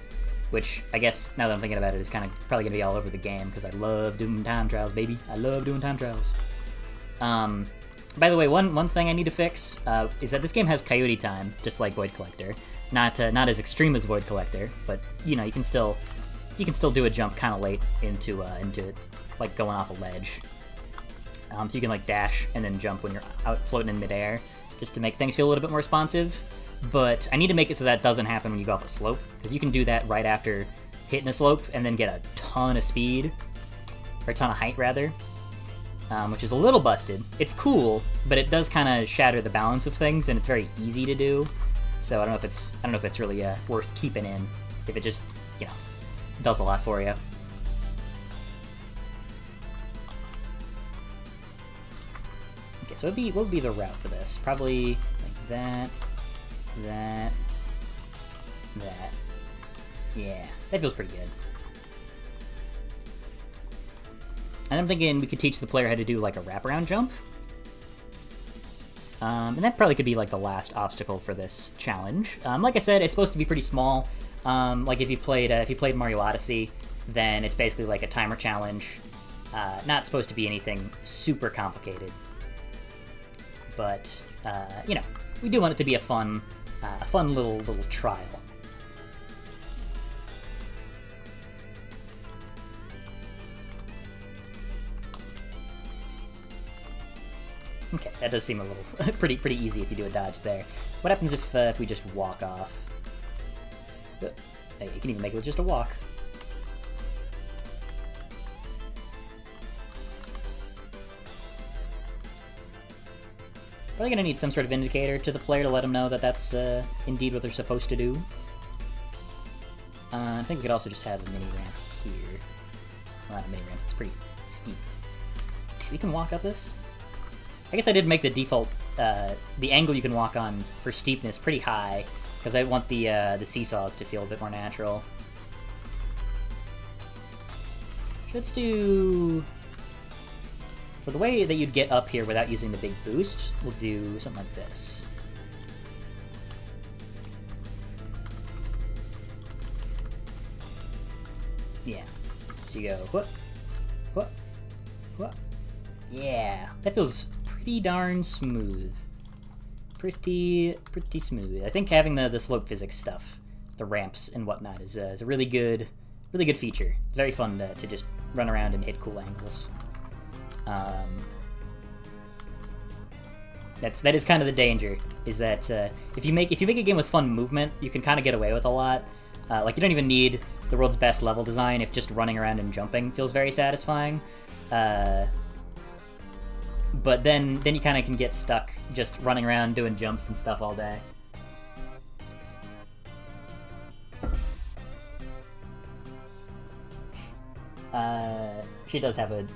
Which, I guess, now that I'm thinking about it, is kind of probably going to be all over the game, because I love doing time trials, baby. I love doing time trials. By the way, one thing I need to fix is that this game has Coyote time, just like Void Collector. Not as extreme as Void Collector, but, you can still do a jump kind of late into it, like going off a ledge. So you can, like, dash and then jump when you're out floating in midair, just to make things feel a little bit more responsive. But I need to make it so that doesn't happen when you go off a slope, because you can do that right after hitting a slope and then get a ton of speed, or a ton of height rather, which is a little busted. It's cool, but it does kind of shatter the balance of things, and it's very easy to do. So I don't know if it's really worth keeping in if it just does a lot for you. Okay, so what would be the route for this? Probably like that. That. Yeah, that feels pretty good. And I'm thinking we could teach the player how to do like a wraparound jump. And that probably could be like the last obstacle for this challenge. Like I said, it's supposed to be pretty small. Like if you played Mario Odyssey, then it's basically like a timer challenge. Not supposed to be anything super complicated. But we do want it to be a fun little trial. Okay, that does seem a little pretty easy if you do a dodge there. What happens if we just walk off? Hey, you can even make it with just a walk. Probably gonna need some sort of indicator to the player to let them know that that's indeed what they're supposed to do. I think we could also just have a mini ramp here. Well, not a mini ramp, it's pretty steep. We can walk up this? I guess I did make the default, the angle you can walk on for steepness pretty high, because I want the seesaws to feel a bit more natural. Let's do... For the way that you'd get up here without using the big boost, we'll do something like this. Yeah. So you go, whoop, whoop, whoop. Yeah. That feels pretty darn smooth. Pretty smooth. I think having the slope physics stuff, the ramps and whatnot, is a really good feature. It's very fun to just run around and hit cool angles. That is kind of the danger, is that if you make a game with fun movement, you can kind of get away with a lot. Like, you don't even need the world's best level design if just running around and jumping feels very satisfying. But then you kind of can get stuck just running around doing jumps and stuff all day. She does have a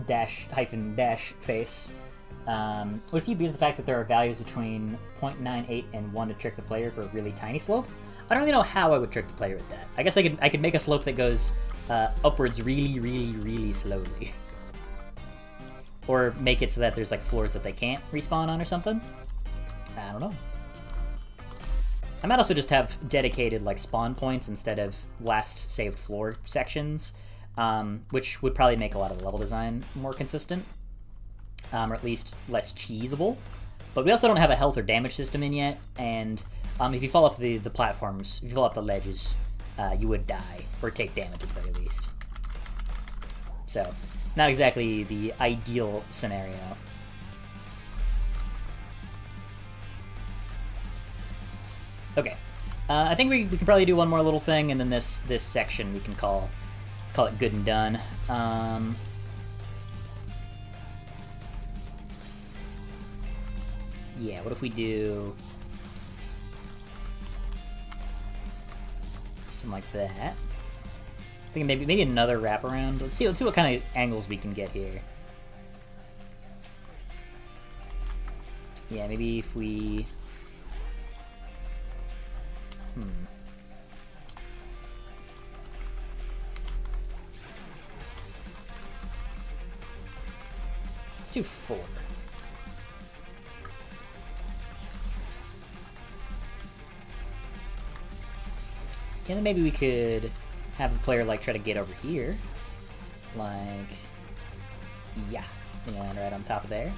dash face. What if you use the fact that there are values between 0.98 and 1 to trick the player for a really tiny slope? I don't really know how I would trick the player with that. I guess I could make a slope that goes upwards really slowly. Or make it so that there's like floors that they can't respawn on or something. I don't know. I might also just have dedicated like spawn points instead of last saved floor sections, which would probably make a lot of the level design more consistent, or at least less cheesable. But we also don't have a health or damage system in yet, and if you fall off the platforms, if you fall off the ledges, you would die, or take damage at the very least. So, not exactly the ideal scenario. Okay, I think we can probably do one more little thing, and then this section we can call it good and done. Yeah, what if we do something like that? I think maybe another wraparound. Let's see what kind of angles we can get here. Yeah, maybe if we let's do 4. And then maybe we could have the player like try to get over here, like, yeah, land right on top of there.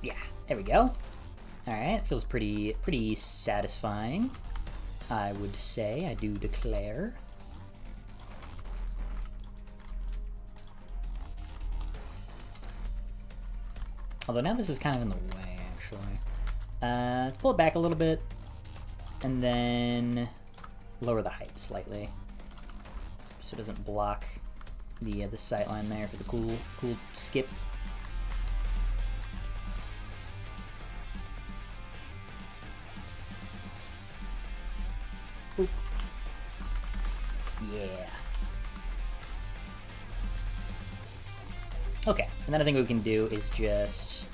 Yeah, there we go. Alright, feels pretty satisfying, I would say, I do declare. Although now this is kind of in the way, actually. Let's pull it back a little bit, and then lower the height slightly, so it doesn't block the sight line there for the cool skip. Oop. Yeah. Okay, and then I think what we can do is just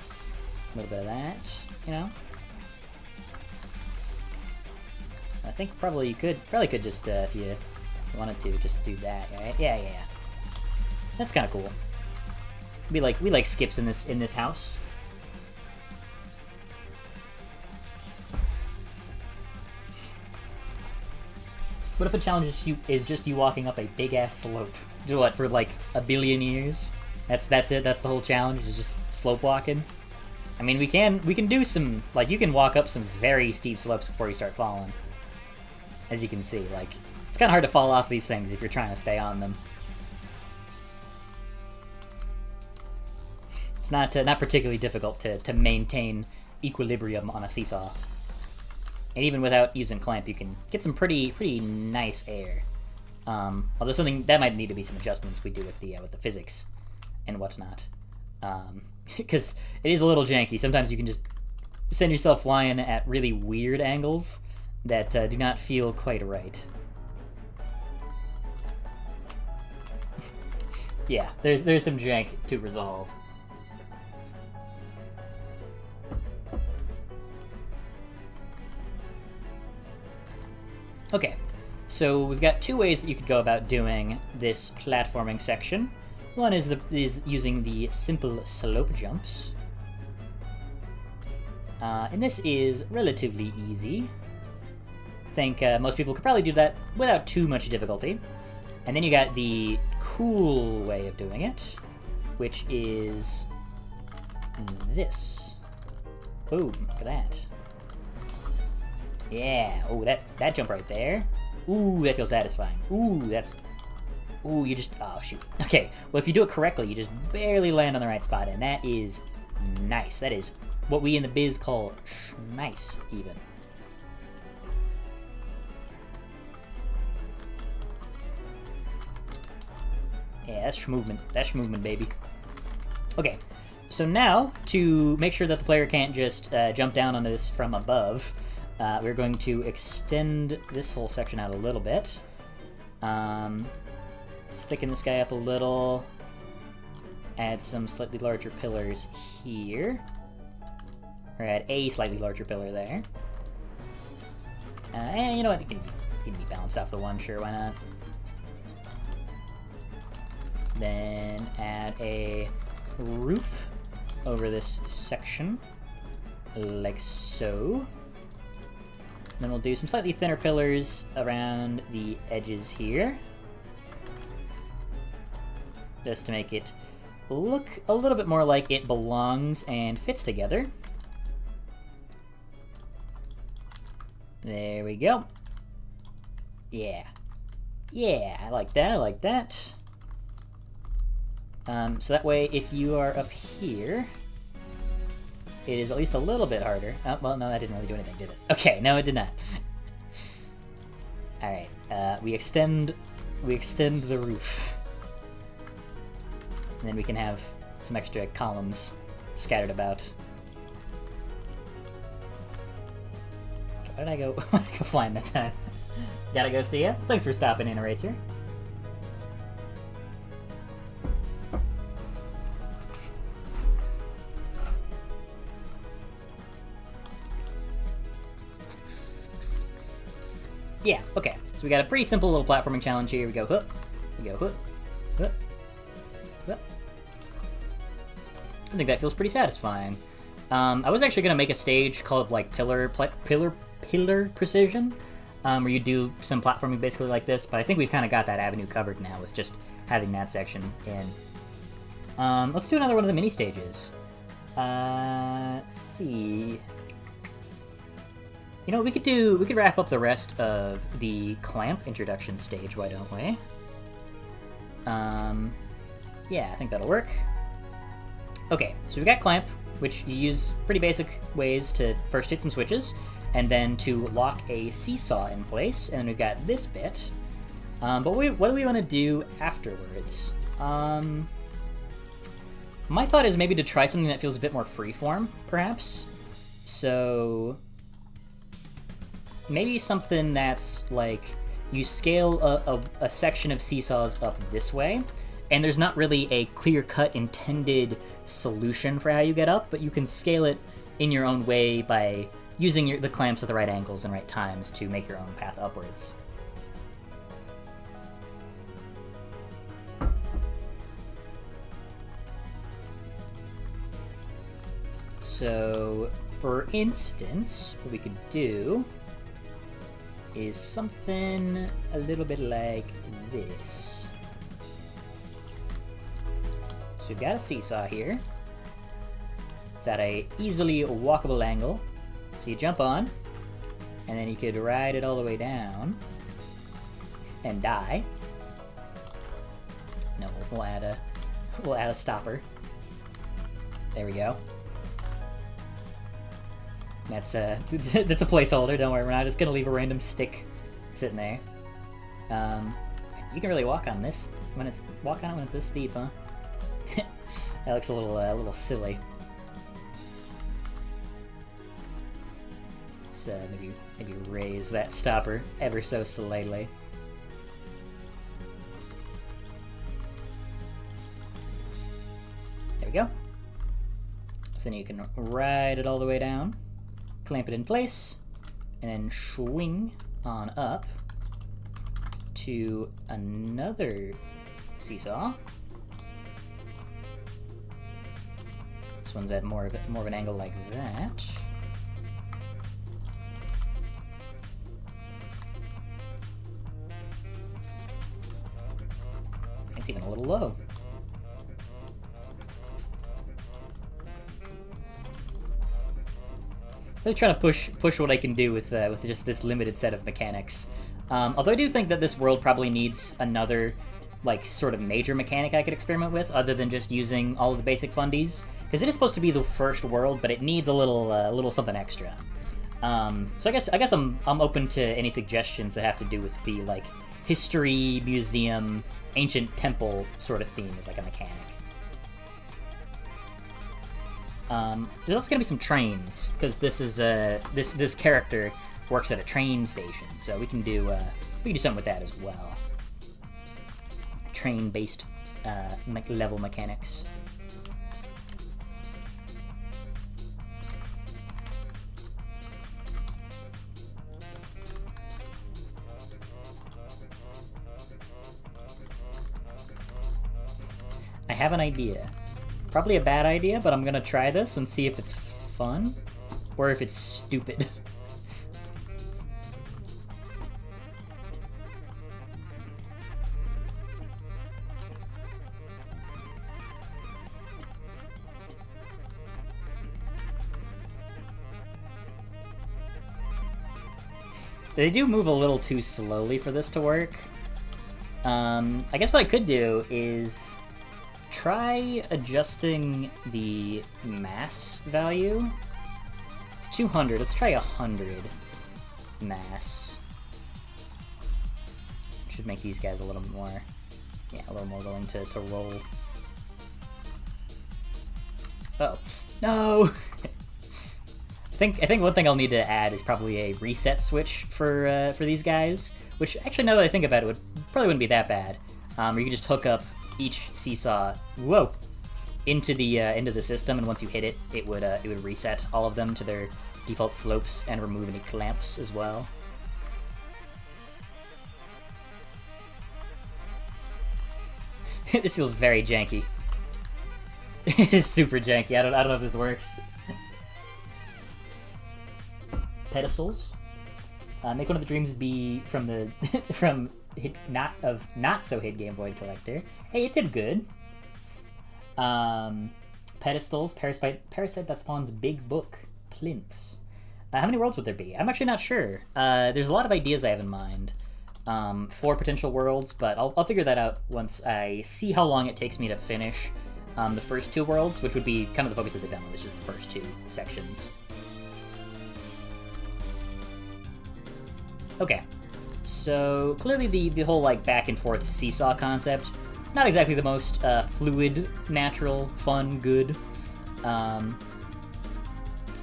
a little bit of that, you know? I think probably you could just, if you wanted to, just do that, right? Yeah. That's kind of cool. We like skips in this house. What if a challenge is just you walking up a big ass slope? Do what, for like a billion years? That's it. That's the whole challenge. Is just slope walking. I mean, we can do some, like, you can walk up some very steep slopes before you start falling. As you can see, like, it's kind of hard to fall off these things if you're trying to stay on them. It's not particularly difficult to maintain equilibrium on a seesaw. And even without using clamp, you can get some pretty nice air. Although something that might need to be some adjustments we do with the physics and whatnot, because it is a little janky. Sometimes you can just send yourself flying at really weird angles that do not feel quite right. Yeah, there's some jank to resolve. Okay, so we've got 2 ways that you could go about doing this platforming section. One is using the simple slope jumps. And this is relatively easy. I think most people could probably do that without too much difficulty. And then you got the cool way of doing it, which is this. Boom, look at that. Yeah, oh, that jump right there. Ooh, that feels satisfying. Ooh, you just, oh shoot. Okay, well if you do it correctly, you just barely land on the right spot, and that is nice. That is what we in the biz call nice, even. Yeah, that's movement. That's movement, baby. Okay, so now, to make sure that the player can't just jump down on this from above, we're going to extend this whole section out a little bit. Thicken this guy up a little. Add some slightly larger pillars here. Or add a slightly larger pillar there. And you know what? It can be balanced off the one, sure, why not? Then add a roof over this section, like so. Then we'll do some slightly thinner pillars around the edges here, just to make it look a little bit more like it belongs and fits together. There we go. Yeah. Yeah, I like that, I like that. So that way, if you are up here, it is at least a little bit harder. Oh, well, no, that didn't really do anything, did it? Okay, no, it did not. Alright, we extend the roof. And then we can have some extra columns scattered about. Where did I go? Where did I go flying that time? Gotta go see ya. Thanks for stopping in, Eraser. Yeah, okay. So we got a pretty simple little platforming challenge here. We go hook, we go hook, hook, hook. I think that feels pretty satisfying. I was actually gonna make a stage called like pillar precision, where you do some platforming basically like this, but I think we've kind of got that avenue covered now with just having that section in. Let's do another one of the mini stages. Let's see. You know, we could wrap up the rest of the clamp introduction stage, why don't we? Yeah, I think that'll work. Okay, so we've got clamp, which you use pretty basic ways to first hit some switches, and then to lock a seesaw in place, and then we've got this bit. But what do we want to do afterwards? My thought is maybe to try something that feels a bit more freeform, perhaps. So maybe something that's like you scale a section of seesaws up this way, and there's not really a clear-cut intended solution for how you get up, but you can scale it in your own way by using the clamps at the right angles and right times to make your own path upwards. So, for instance, what we could do is something a little bit like this. So we've got a seesaw here. It's at a easily walkable angle. So you jump on, and then you could ride it all the way down and die. No, we'll add a stopper. There we go. That's a placeholder. Don't worry, we're not just gonna leave a random stick sitting there. You can really walk on this when it's this steep, huh? That looks a little silly. Let's maybe raise that stopper ever so slightly. There we go. So then you can ride it all the way down, clamp it in place, and then swing on up to another seesaw. This one's at more of an angle like that. It's even a little low. Really trying to push what I can do with just this limited set of mechanics. Although I do think that this world probably needs another like sort of major mechanic I could experiment with, other than just using all of the basic fundies, because it is supposed to be the first world, but it needs a little something extra. So I guess I'm open to any suggestions that have to do with the like history, museum, ancient temple sort of theme as like a mechanic. There's also gonna be some trains, because this is this character works at a train station, so we can do something with that as well. Train-based level mechanics. I have an idea. Probably a bad idea, but I'm gonna try this and see if it's fun or if it's stupid. They do move a little too slowly for this to work. I guess what I could do is try adjusting the mass value. It's 200. Let's try 100 mass. Should make these guys a little more, yeah, a little more willing to roll. Oh, no! I think one thing I'll need to add is probably a reset switch for these guys, which actually, now that I think about it, probably wouldn't be that bad. Or you can just hook up each seesaw, whoa, into the system, and once you hit it, it would reset all of them to their default slopes and remove any clamps as well. This feels very janky. It is super janky. I don't know if this works. Pedestals. Make one of the dreams be from the not so hit Game Boy Collector. Hey, it did good. Pedestals. Parasite that spawns big book. Plinths. How many worlds would there be? I'm actually not sure. There's a lot of ideas I have in mind. 4 potential worlds, but I'll figure that out once I see how long it takes me to finish the first 2 worlds, which would be kind of the focus of the demo. It's just the first 2 sections. Okay, so clearly the whole like back and forth seesaw concept, not exactly the most fluid, natural, fun, good.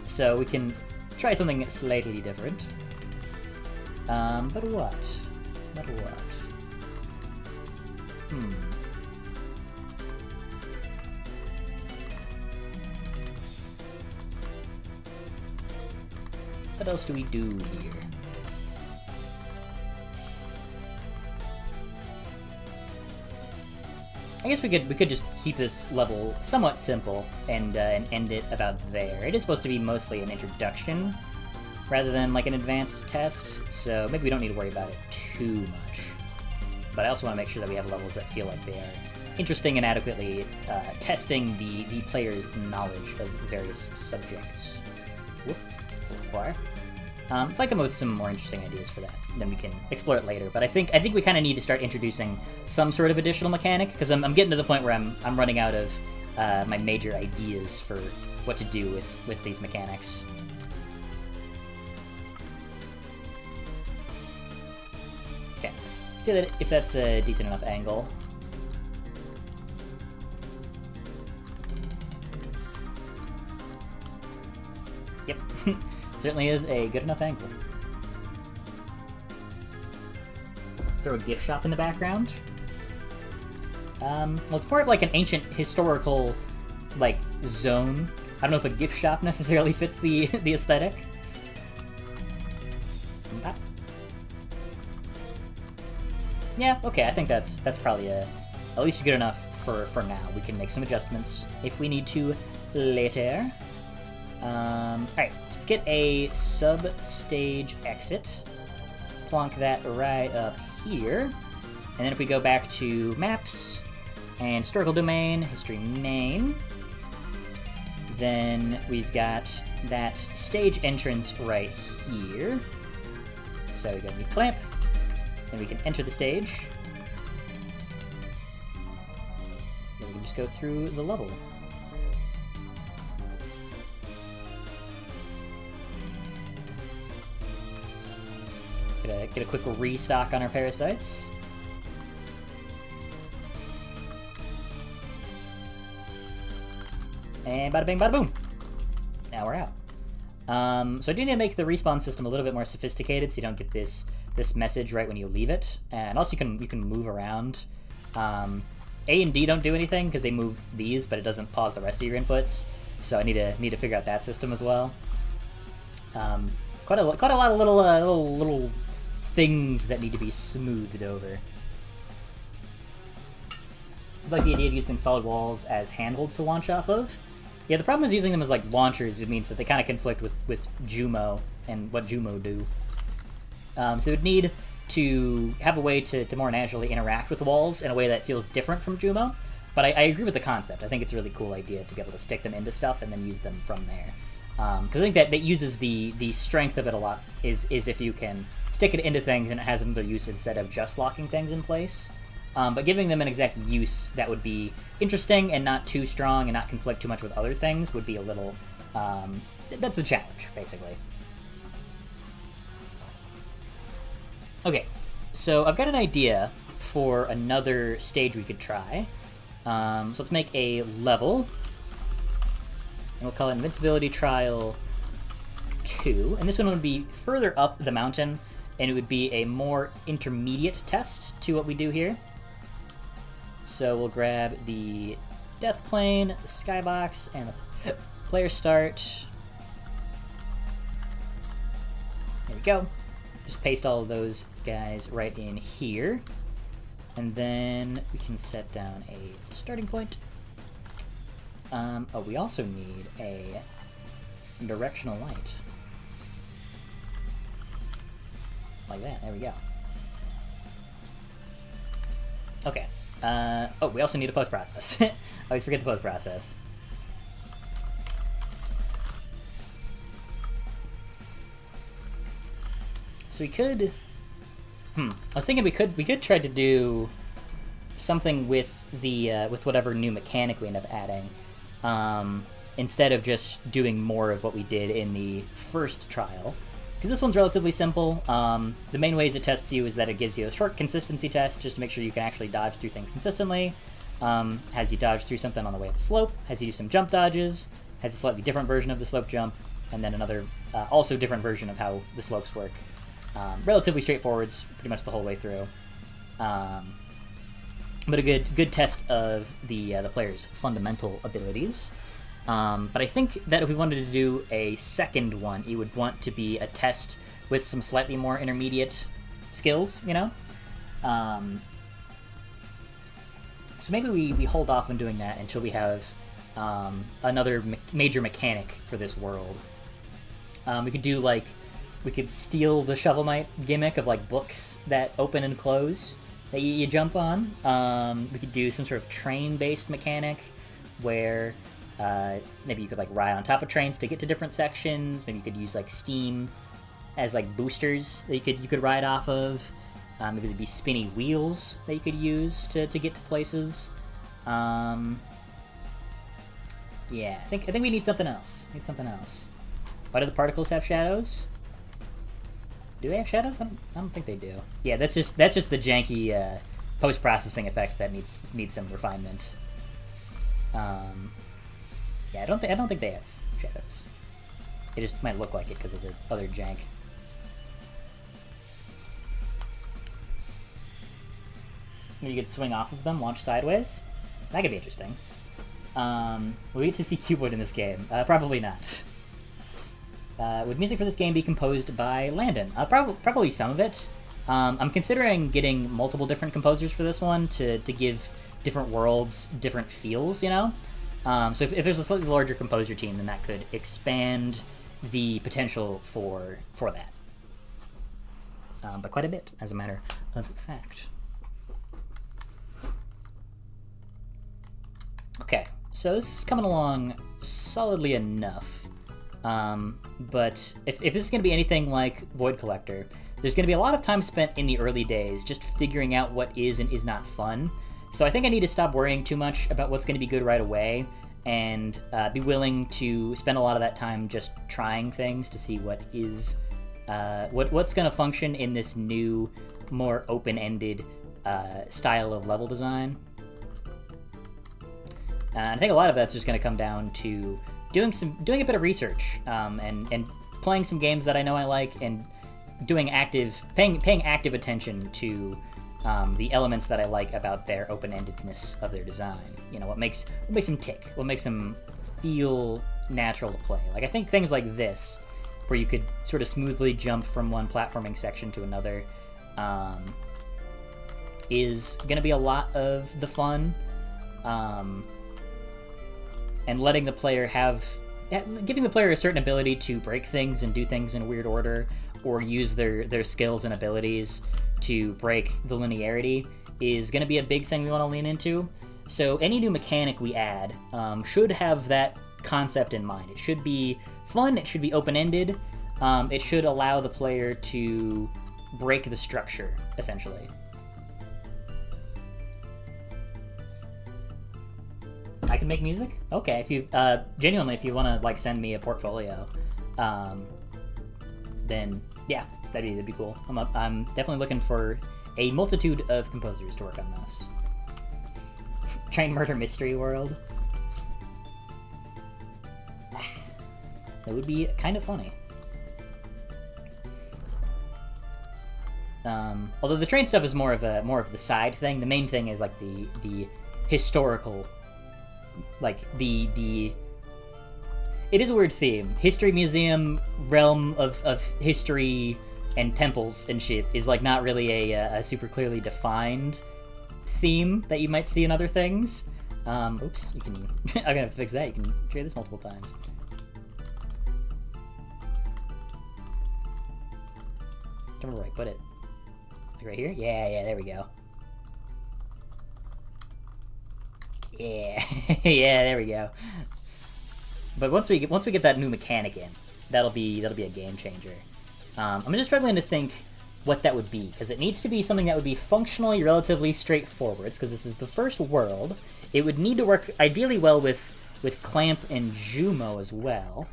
So we can try something slightly different. But what? What else do we do here? I guess we could just keep this level somewhat simple and end it about there. It is supposed to be mostly an introduction rather than like an advanced test, so maybe we don't need to worry about it too much. But I also want to make sure that we have levels that feel like they are interesting and adequately testing the player's knowledge of various subjects. Whoop, that's a little far. If I come up with some more interesting ideas for that, then we can explore it later. But I think we kind of need to start introducing some sort of additional mechanic, because I'm getting to the point where I'm running out of my major ideas for what to do with these mechanics. Okay, see that if that's a decent enough angle. Yep. Certainly is a good enough angle. Throw a gift shop in the background. Well, it's more of like an ancient historical, like, zone. I don't know if a gift shop necessarily fits the aesthetic. Yeah, okay, I think that's probably at least good enough for now. We can make some adjustments if we need to later. Alright, let's get a sub-stage exit. Plonk that right up here. And then if we go back to maps and historical domain, history main, then we've got that stage entrance right here. So we go to clamp, then we can enter the stage. just go through the level. Get a quick restock on our parasites. And bada bing, bada boom. Now we're out. So I do need to make the respawn system a little bit more sophisticated, so you don't get this message right when you leave it. And also you can move around. A and D don't do anything because they move these, but it doesn't pause the rest of your inputs. So I need to figure out that system as well. Quite a lot of little things that need to be smoothed over. I like the idea of using solid walls as handholds to launch off of. Yeah, the problem is using them as like launchers. It means that they kind of conflict with Jumo and what Jumo do. So it would need to have a way to more naturally interact with walls in a way that feels different from Jumo. But I agree with the concept. I think it's a really cool idea to be able to stick them into stuff and then use them from there. Because I think that uses the strength of it a lot is if you can stick it into things and it has another use instead of just locking things in place. But giving them an exact use that would be interesting and not too strong and not conflict too much with other things would be a little... that's the challenge, basically. Okay, so I've got an idea for another stage we could try. So let's make a level. And we'll call it Invincibility Trial 2. And this one would be further up the mountain, and it would be a more intermediate test to what we do here. So we'll grab the Death Plane, the Skybox, and the Player Start. There we go. Just paste all of those guys right in here. And then we can set down a starting point. Oh, we also need a directional light. Like that, there we go. Okay. Oh, we also need a post-process. I always forget the post-process. So we could... I was thinking we could try to do something with the with whatever new mechanic we end up adding, instead of just doing more of what we did in the first trial. Because this one's relatively simple. The main ways it tests you is that it gives you a short consistency test just to make sure you can actually dodge through things consistently. Has you dodge through something on the way up a slope, has you do some jump dodges, has a slightly different version of the slope jump, and then another also different version of how the slopes work. Relatively straightforward, pretty much the whole way through. But a good test of the player's fundamental abilities. But I think that if we wanted to do a second one, it would want to be a test with some slightly more intermediate skills, you know? So maybe we hold off on doing that until we have another major mechanic for this world. We could do, like, we could steal the Shovel Knight gimmick of, like, books that open and close that you jump on. We could do some sort of train-based mechanic where... maybe you could like ride on top of trains to get to different sections. Maybe you could use like steam as like boosters that you could ride off of. Maybe there'd be spinny wheels that you could use to get to places. Yeah, I think we need something else. Why do the particles have shadows? Do they have shadows? I don't think they do. Yeah, that's just the janky post-processing effect that needs some refinement. Yeah, I don't think they have shadows. It just might look like it because of the other jank. You could swing off of them, launch sideways. That could be interesting. Will we get to see Cuboid in this game? Probably not. Would music for this game be composed by Landon? Probably some of it. I'm considering getting multiple different composers for this one to give different worlds different feels, you know? So if there's a slightly larger composer team, then that could expand the potential for that. But quite a bit, as a matter of fact. Okay, so this is coming along solidly enough. But if this is going to be anything like Void Collector, there's going to be a lot of time spent in the early days just figuring out what is and is not fun. So I think I need to stop worrying too much about what's going to be good right away, and be willing to spend a lot of that time just trying things to see what is what's going to function in this new, more open-ended style of level design. I think a lot of that's just going to come down to doing a bit of research, and playing some games that I know I like, and paying active attention to the elements that I like about their open-endedness of their design. You know, what makes them tick, what makes them feel natural to play. Like, I think things like this, where you could sort of smoothly jump from one platforming section to another, is going to be a lot of the fun. And letting the player giving the player a certain ability to break things and do things in a weird order, or use their skills and abilities to break the linearity, is going to be a big thing we want to lean into. So any new mechanic we add should have that concept in mind. It should be fun, it should be open-ended, it should allow the player to break the structure, essentially. I can make music? Okay, if you genuinely, if you want to like send me a portfolio, then yeah, that'd be cool. I'm definitely looking for a multitude of composers to work on this. Train Murder Mystery World. That would be kind of funny. Although the train stuff is more of the side thing. The main thing is like the historical. Like, it is a weird theme. History museum, realm of history and temples and shit is, like, not really a super clearly defined theme that you might see in other things. Oops, you can... I'm gonna have to fix that. You can try this multiple times. Don't remember where I put it. Like right here? Yeah, there we go. Yeah, yeah, there we go. But once we get that new mechanic in, that'll be a game changer. I'm just struggling to think what that would be, because it needs to be something that would be functionally relatively straightforward, because this is the first world. It would need to work ideally well with Clamp and Jumo as well.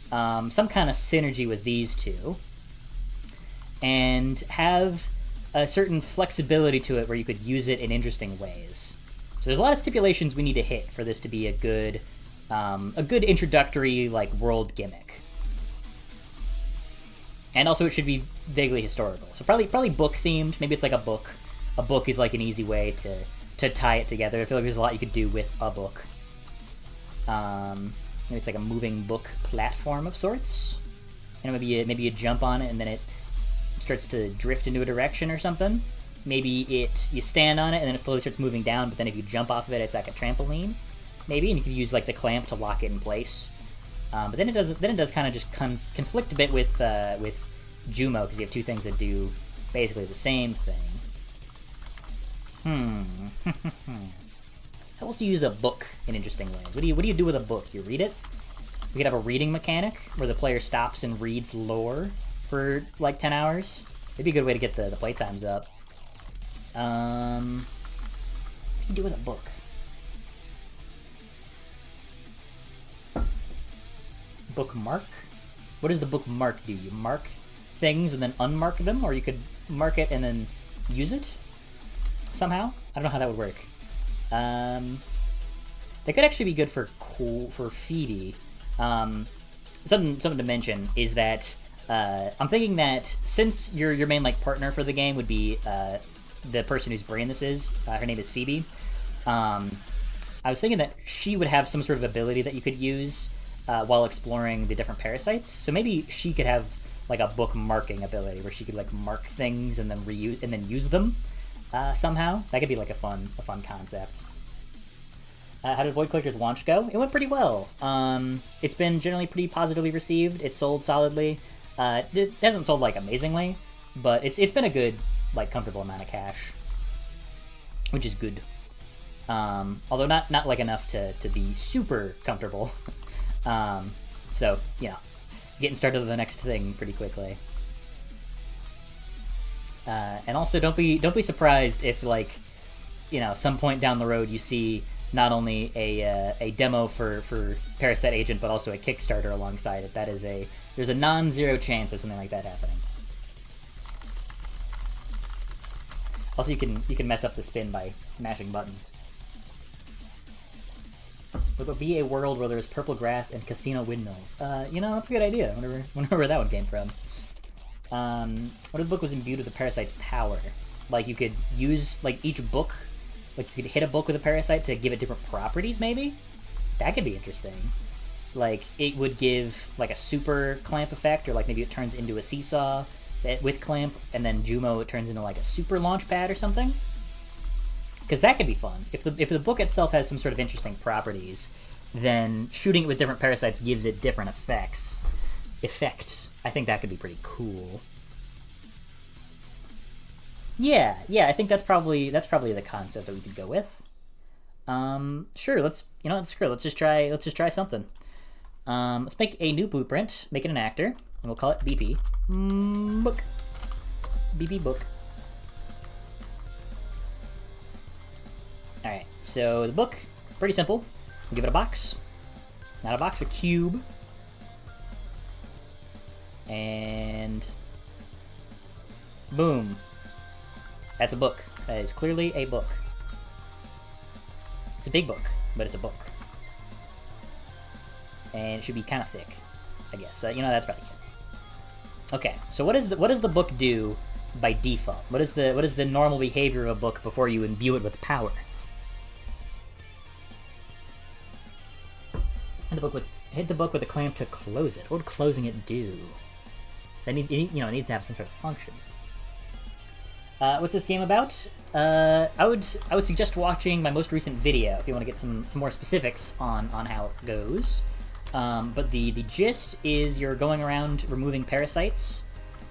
Some kind of synergy with these two. And have a certain flexibility to it where you could use it in interesting ways. So there's a lot of stipulations we need to hit for this to be a good introductory like world gimmick. And also it should be vaguely historical. So probably book themed. Maybe it's like a book. A book is like an easy way to tie it together. I feel like there's a lot you could do with a book. Maybe it's like a moving book platform of sorts. And maybe you jump on it and then it starts to drift into a direction or something. Maybe you stand on it and then it slowly starts moving down, but then if you jump off of it, it's like a trampoline, maybe, and you could use like the clamp to lock it in place. But then it does kind of just conflict a bit with Jumo, because you have two things that do basically the same thing. How else do you use a book in interesting ways? What do you do with a book? You read it? We could have a reading mechanic where the player stops and reads lore for like 10 hours. It'd be a good way to get the playtimes up. What do you do with a book? Bookmark? What does the bookmark do? You mark things and then unmark them, or you could mark it and then use it somehow? I don't know how that would work. That could actually be good for Phoebe. Something to mention is that I'm thinking that since your main like partner for the game would be the person whose brain this is, her name is Phoebe. I was thinking that she would have some sort of ability that you could use while exploring the different parasites. So maybe she could have like a bookmarking ability where she could like mark things and then reuse and then use them somehow. That could be like a fun concept. How did Void Collector's launch go? It went pretty well. It's been generally pretty positively received. It's sold solidly. It hasn't sold like amazingly, but it's been a good, like, comfortable amount of cash, which is good. Although not like enough to be super comfortable. So yeah, getting started to the next thing pretty quickly. And also don't be surprised if like you know, some point down the road you see not only a demo for Parasite Agent, but also a Kickstarter alongside it. There's a non-zero chance of something like that happening. Also, you can mess up the spin by mashing buttons. Would there be a world where there's purple grass and casino windmills? You know, that's a good idea. I wonder where that one came from. What if the book was imbued with the parasite's power? Like, you could use, like, each book, like, you could hit a book with a parasite to give it different properties, maybe? That could be interesting. Like, it would give, like, a super clamp effect, or, like, maybe it turns into a seesaw with clamp, and then Jumo, it turns into, like, a super launch pad or something? Because that could be fun. If the book itself has some sort of interesting properties, then shooting it with different parasites gives it different effects. I think that could be pretty cool. Yeah, I think that's probably the concept that we could go with. Sure, let's just try something. Let's make a new blueprint, make it an actor, and we'll call it BP. Book. BP book. Alright, so the book, pretty simple. We'll give it a box. Not a box, a cube. And boom. That's a book. That is clearly a book. It's a big book, but it's a book. And it should be kind of thick, I guess. You know, that's probably good. Okay, so what does the book do by default? What is the normal behavior of a book before you imbue it with power? Hit the book with a clamp to close it. What would closing it do? It needs to have some sort of function. What's this game about? I would suggest watching my most recent video if you want to get some more specifics on how it goes. But the gist is you're going around removing parasites,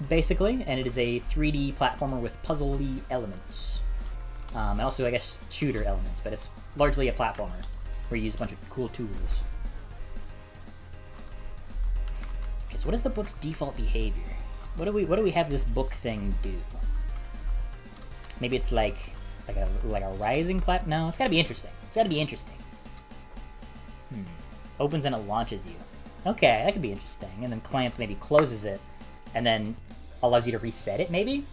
basically, and it is a 3D platformer with puzzly elements. And also, I guess, shooter elements, but it's largely a platformer where you use a bunch of cool tools. Okay, so what is the book's default behavior? What do we have this book thing do? Maybe it's like a rising plat. No, it's gotta be interesting. Opens and it launches you. Okay, that could be interesting. And then clamp maybe closes it, and then allows you to reset it. Maybe.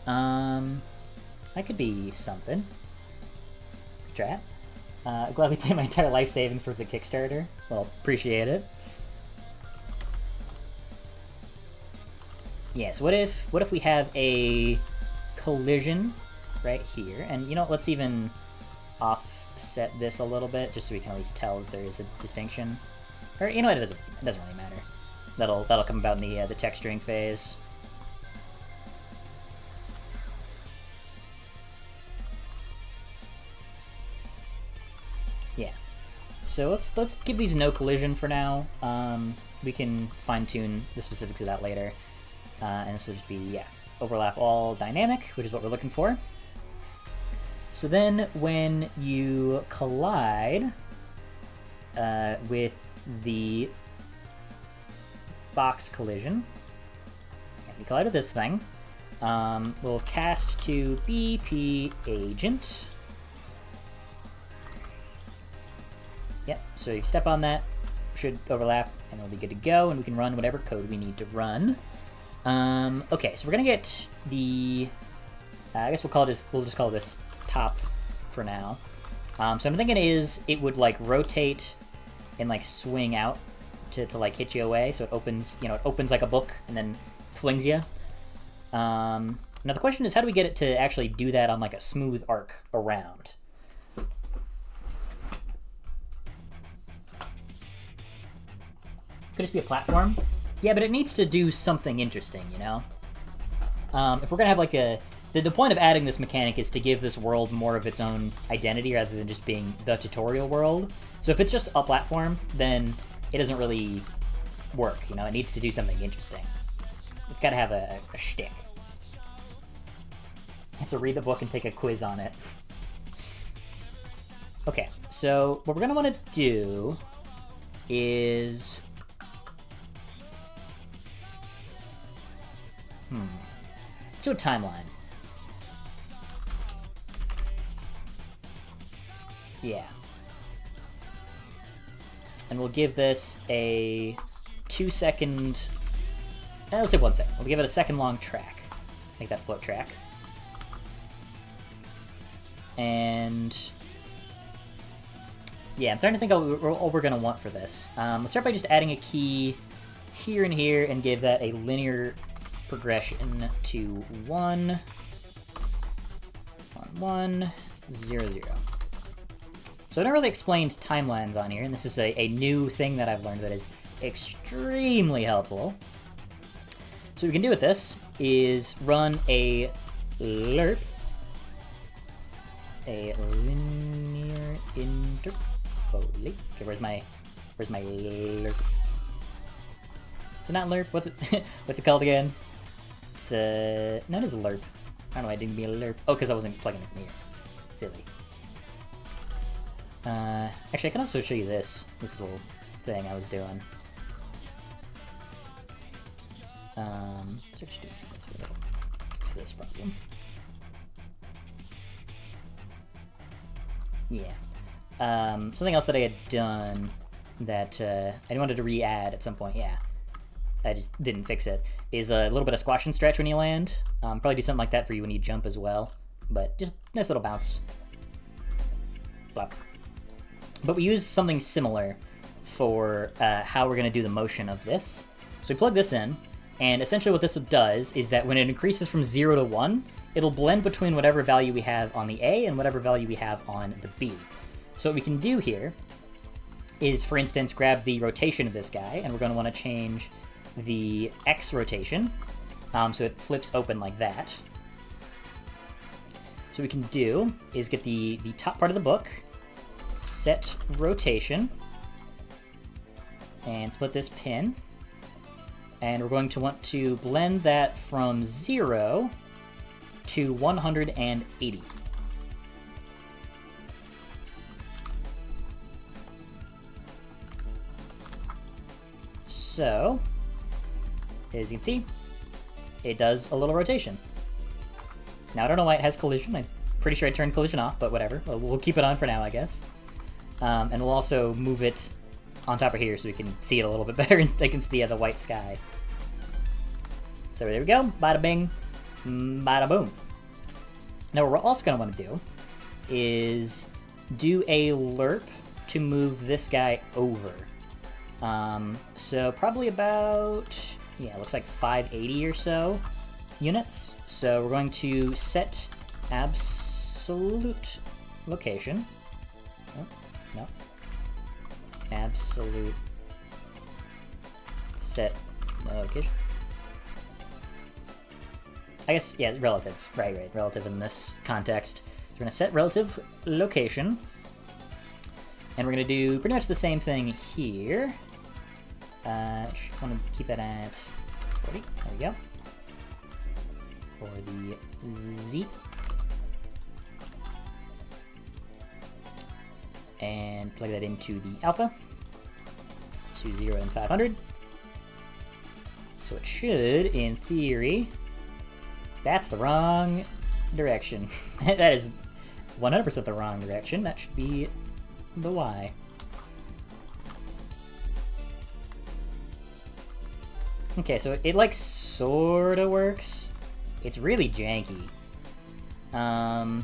That could be something. Try it. Gladly pay my entire life savings towards a Kickstarter. Well, appreciate it. Yes. What if we have a collision right here? And you know, let's even offset this a little bit, just so we can at least tell that there is a distinction. Or you know what? It doesn't really matter. That'll come about in the texturing phase. Yeah. So let's give these no collision for now. We can fine tune the specifics of that later. And this will just be, overlap all dynamic, which is what we're looking for. So then when you collide with the box collision, you collide with this thing, we'll cast to BP Agent. Yep, so you step on that, should overlap, and it'll be good to go, and we can run whatever code we need to run. Okay, so we're gonna get the. I guess we'll just call this top for now. So I'm thinking it would like rotate and like swing out to like hit you away. So it opens like a book and then flings you. Now the question is, how do we get it to actually do that on like a smooth arc around? Could just be a platform. Yeah, but it needs to do something interesting, you know? If we're gonna have like the point of adding this mechanic is to give this world more of its own identity rather than just being the tutorial world. So if it's just a platform, then it doesn't really work, you know? It needs to do something interesting. It's gotta have a shtick. You have to read the book and take a quiz on it. Okay, so what we're gonna wanna do is... Let's do a timeline. Yeah. And we'll give this a 2-second... let's say 1 second. We'll give it a second-long track. Make that float track. And... yeah, I'm starting to think of what we're going to want for this. Let's start by just adding a key here and here and give that a linear progression to 1, 1, 1, 0, 0. So I never really explained timelines on here, and this is a new thing that I've learned that is extremely helpful. So what we can do with this is run a lerp, a linear interpolate. Okay, where's my lerp? Is it not lerp? What's it called again? It's no, it is lerp. I don't know why it didn't be a lerp. Oh, because I wasn't plugging it from here. Silly. Actually, I can also show you this little thing I was doing. Search to sequence here. That'll fix this problem. Yeah. Something else that I had done that I wanted to re-add at some point. Yeah. I just didn't fix it. Is a little bit of squash and stretch when you land. Probably do something like that for you when you jump as well. But just nice little bounce. Blop. But we use something similar for how we're going to do the motion of this. So we plug this in, and essentially what this does is that when it increases from 0 to 1, it'll blend between whatever value we have on the A and whatever value we have on the B. So what we can do here is, for instance, grab the rotation of this guy, and we're going to want to change the X rotation, so it flips open like that. So what we can do is get the top part of the book, set rotation, and split this pin, and we're going to want to blend that from 0 to 180. So, as you can see, it does a little rotation. Now, I don't know why it has collision. I'm pretty sure I turned collision off, but whatever. We'll keep it on for now, I guess. And we'll also move it on top of here so we can see it a little bit better against the white sky. So there we go. Bada bing, bada boom. Now, what we're also going to want to do is do a lerp to move this guy over. So probably about, yeah, it looks like 580 or so units. So we're going to set absolute location. Oh, no. Absolute set location. I guess, yeah, relative. Right, relative in this context. So we're going to set relative location. And we're going to do pretty much the same thing here. Just want to keep that at 40. There we go. For the Z. And plug that into the alpha. To 0 and 500. So it should, in theory... That's the wrong direction. That is 100% the wrong direction. That should be the Y. Okay, so it like sorta works. It's really janky. I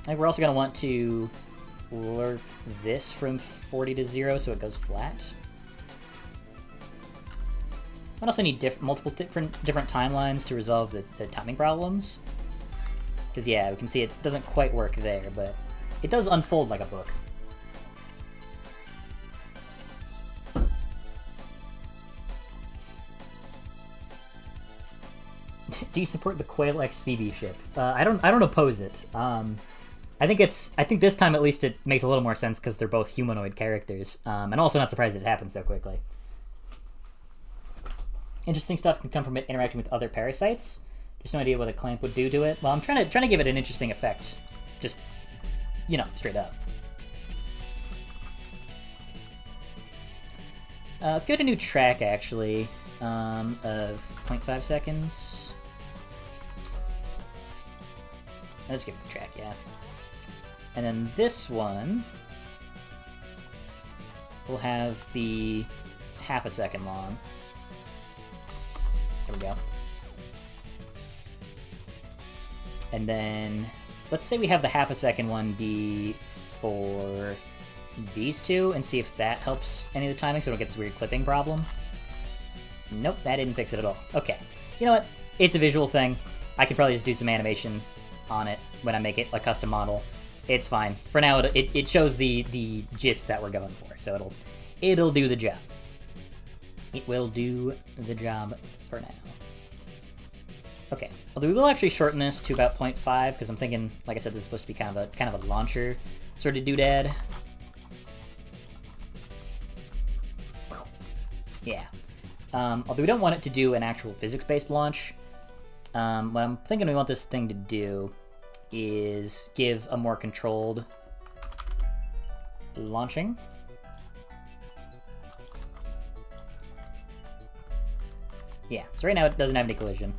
think we're also gonna want to lerp this from 40 to 0 so it goes flat. I also need multiple different timelines to resolve the timing problems. Because yeah, we can see it doesn't quite work there, but it does unfold like a book. Do you support the Quail X Phoebe ship? I don't oppose it. I think this time at least it makes a little more sense because they're both humanoid characters, and also not surprised it happened so quickly. Interesting stuff can come from it interacting with other parasites. Just no idea what a clamp would do to it. Well, I'm trying to give it an interesting effect, just straight up. Let's go to a new track actually, of 0.5 seconds. Let's give it a track, yeah. And then this one will have be half a second long. There we go. And then let's say we have the half a second one be for these two and see if that helps any of the timing so we don't get this weird clipping problem. Nope, that didn't fix it at all. Okay. You know what? It's a visual thing. I could probably just do some animation on it when I make it a custom model. It's fine. For now, it shows the gist that we're going for, so it'll do the job. It will do the job for now. Okay, although we will actually shorten this to about 0.5 because I'm thinking, like I said, this is supposed to be kind of a launcher sort of doodad. Yeah. Although we don't want it to do an actual physics-based launch, what I'm thinking we want this thing to do is give a more controlled launching. Yeah, so right now it doesn't have any collision.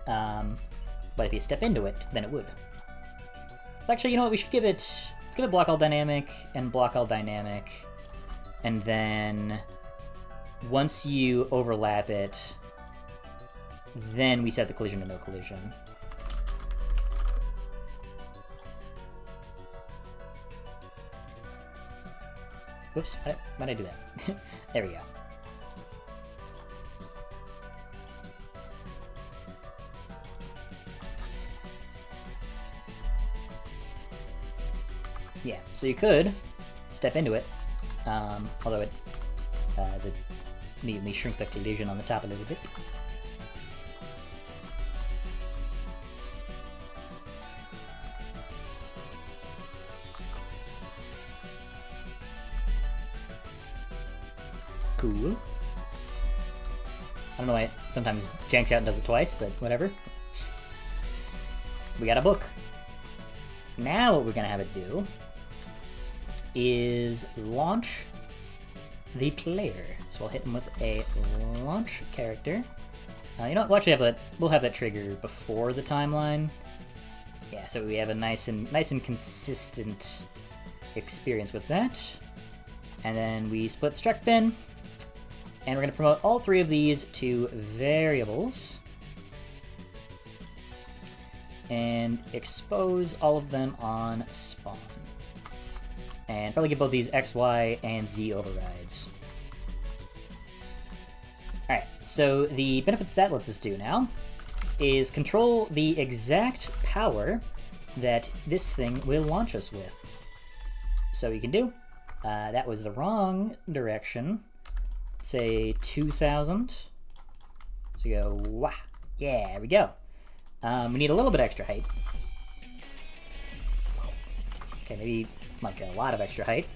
But if you step into it, then it would. Actually, you know what, we should give it... Let's give it block all dynamic and block all dynamic. And then once you overlap it, then we set the collision to no collision. Whoops, why did I do that? There we go. Yeah, so you could step into it, although it immediately shrink the collision on the top a little bit. Cool. I don't know why it sometimes janks out and does it twice, but whatever. We got a book. Now what we're gonna have it do is launch the player. So we'll hit him with a launch character. You know what? We'll actually we'll have that trigger before the timeline. Yeah, so we have a nice and consistent experience with that. And then we split the struct bin, and we're going to promote all three of these to variables and expose all of them on spawn. And probably give both these X, Y, and Z overrides. Alright, so the benefit that lets us do now is control the exact power that this thing will launch us with. So you can do, that was the wrong direction, say 2000. So you go, wah, yeah, there we go. We need a little bit extra height. Okay, maybe like a lot of extra height.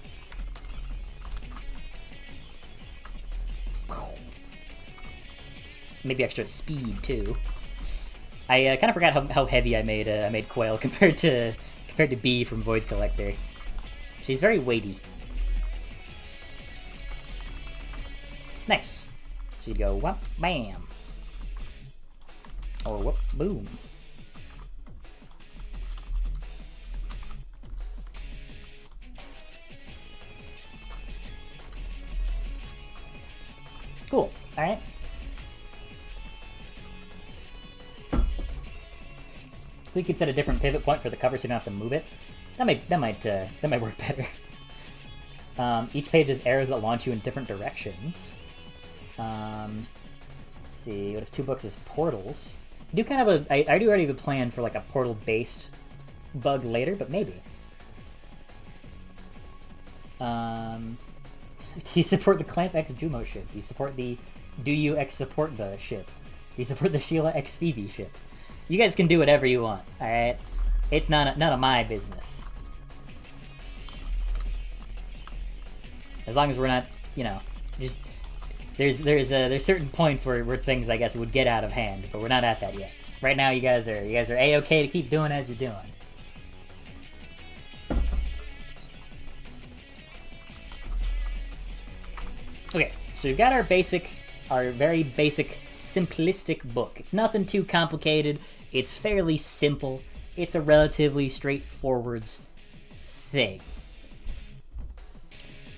Maybe extra speed too. I kind of forgot how heavy I made Quail compared to B from Void Collector. She's very weighty. Nice. So you go whoop, bam, or whoop, boom. Cool. All right. So you could set a different pivot point for the cover so you don't have to move it. That might work better. Each page has arrows that launch you in different directions. Let's see. What if two books is portals? I do kind of I do already have a plan for like a portal-based bug later, but maybe. Do you support the Clamp X Jumo ship? Do you support the Do You X Support the ship? Do you support the Sheila X Phoebe ship? You guys can do whatever you want, alright? It's none of my business. As long as we're not, you know, just there's certain points where things I guess would get out of hand, but we're not at that yet. Right now you guys are A-okay to keep doing as you're doing. Okay, so we've got our very basic, simplistic book. It's nothing too complicated. It's fairly simple. It's a relatively straightforward thing.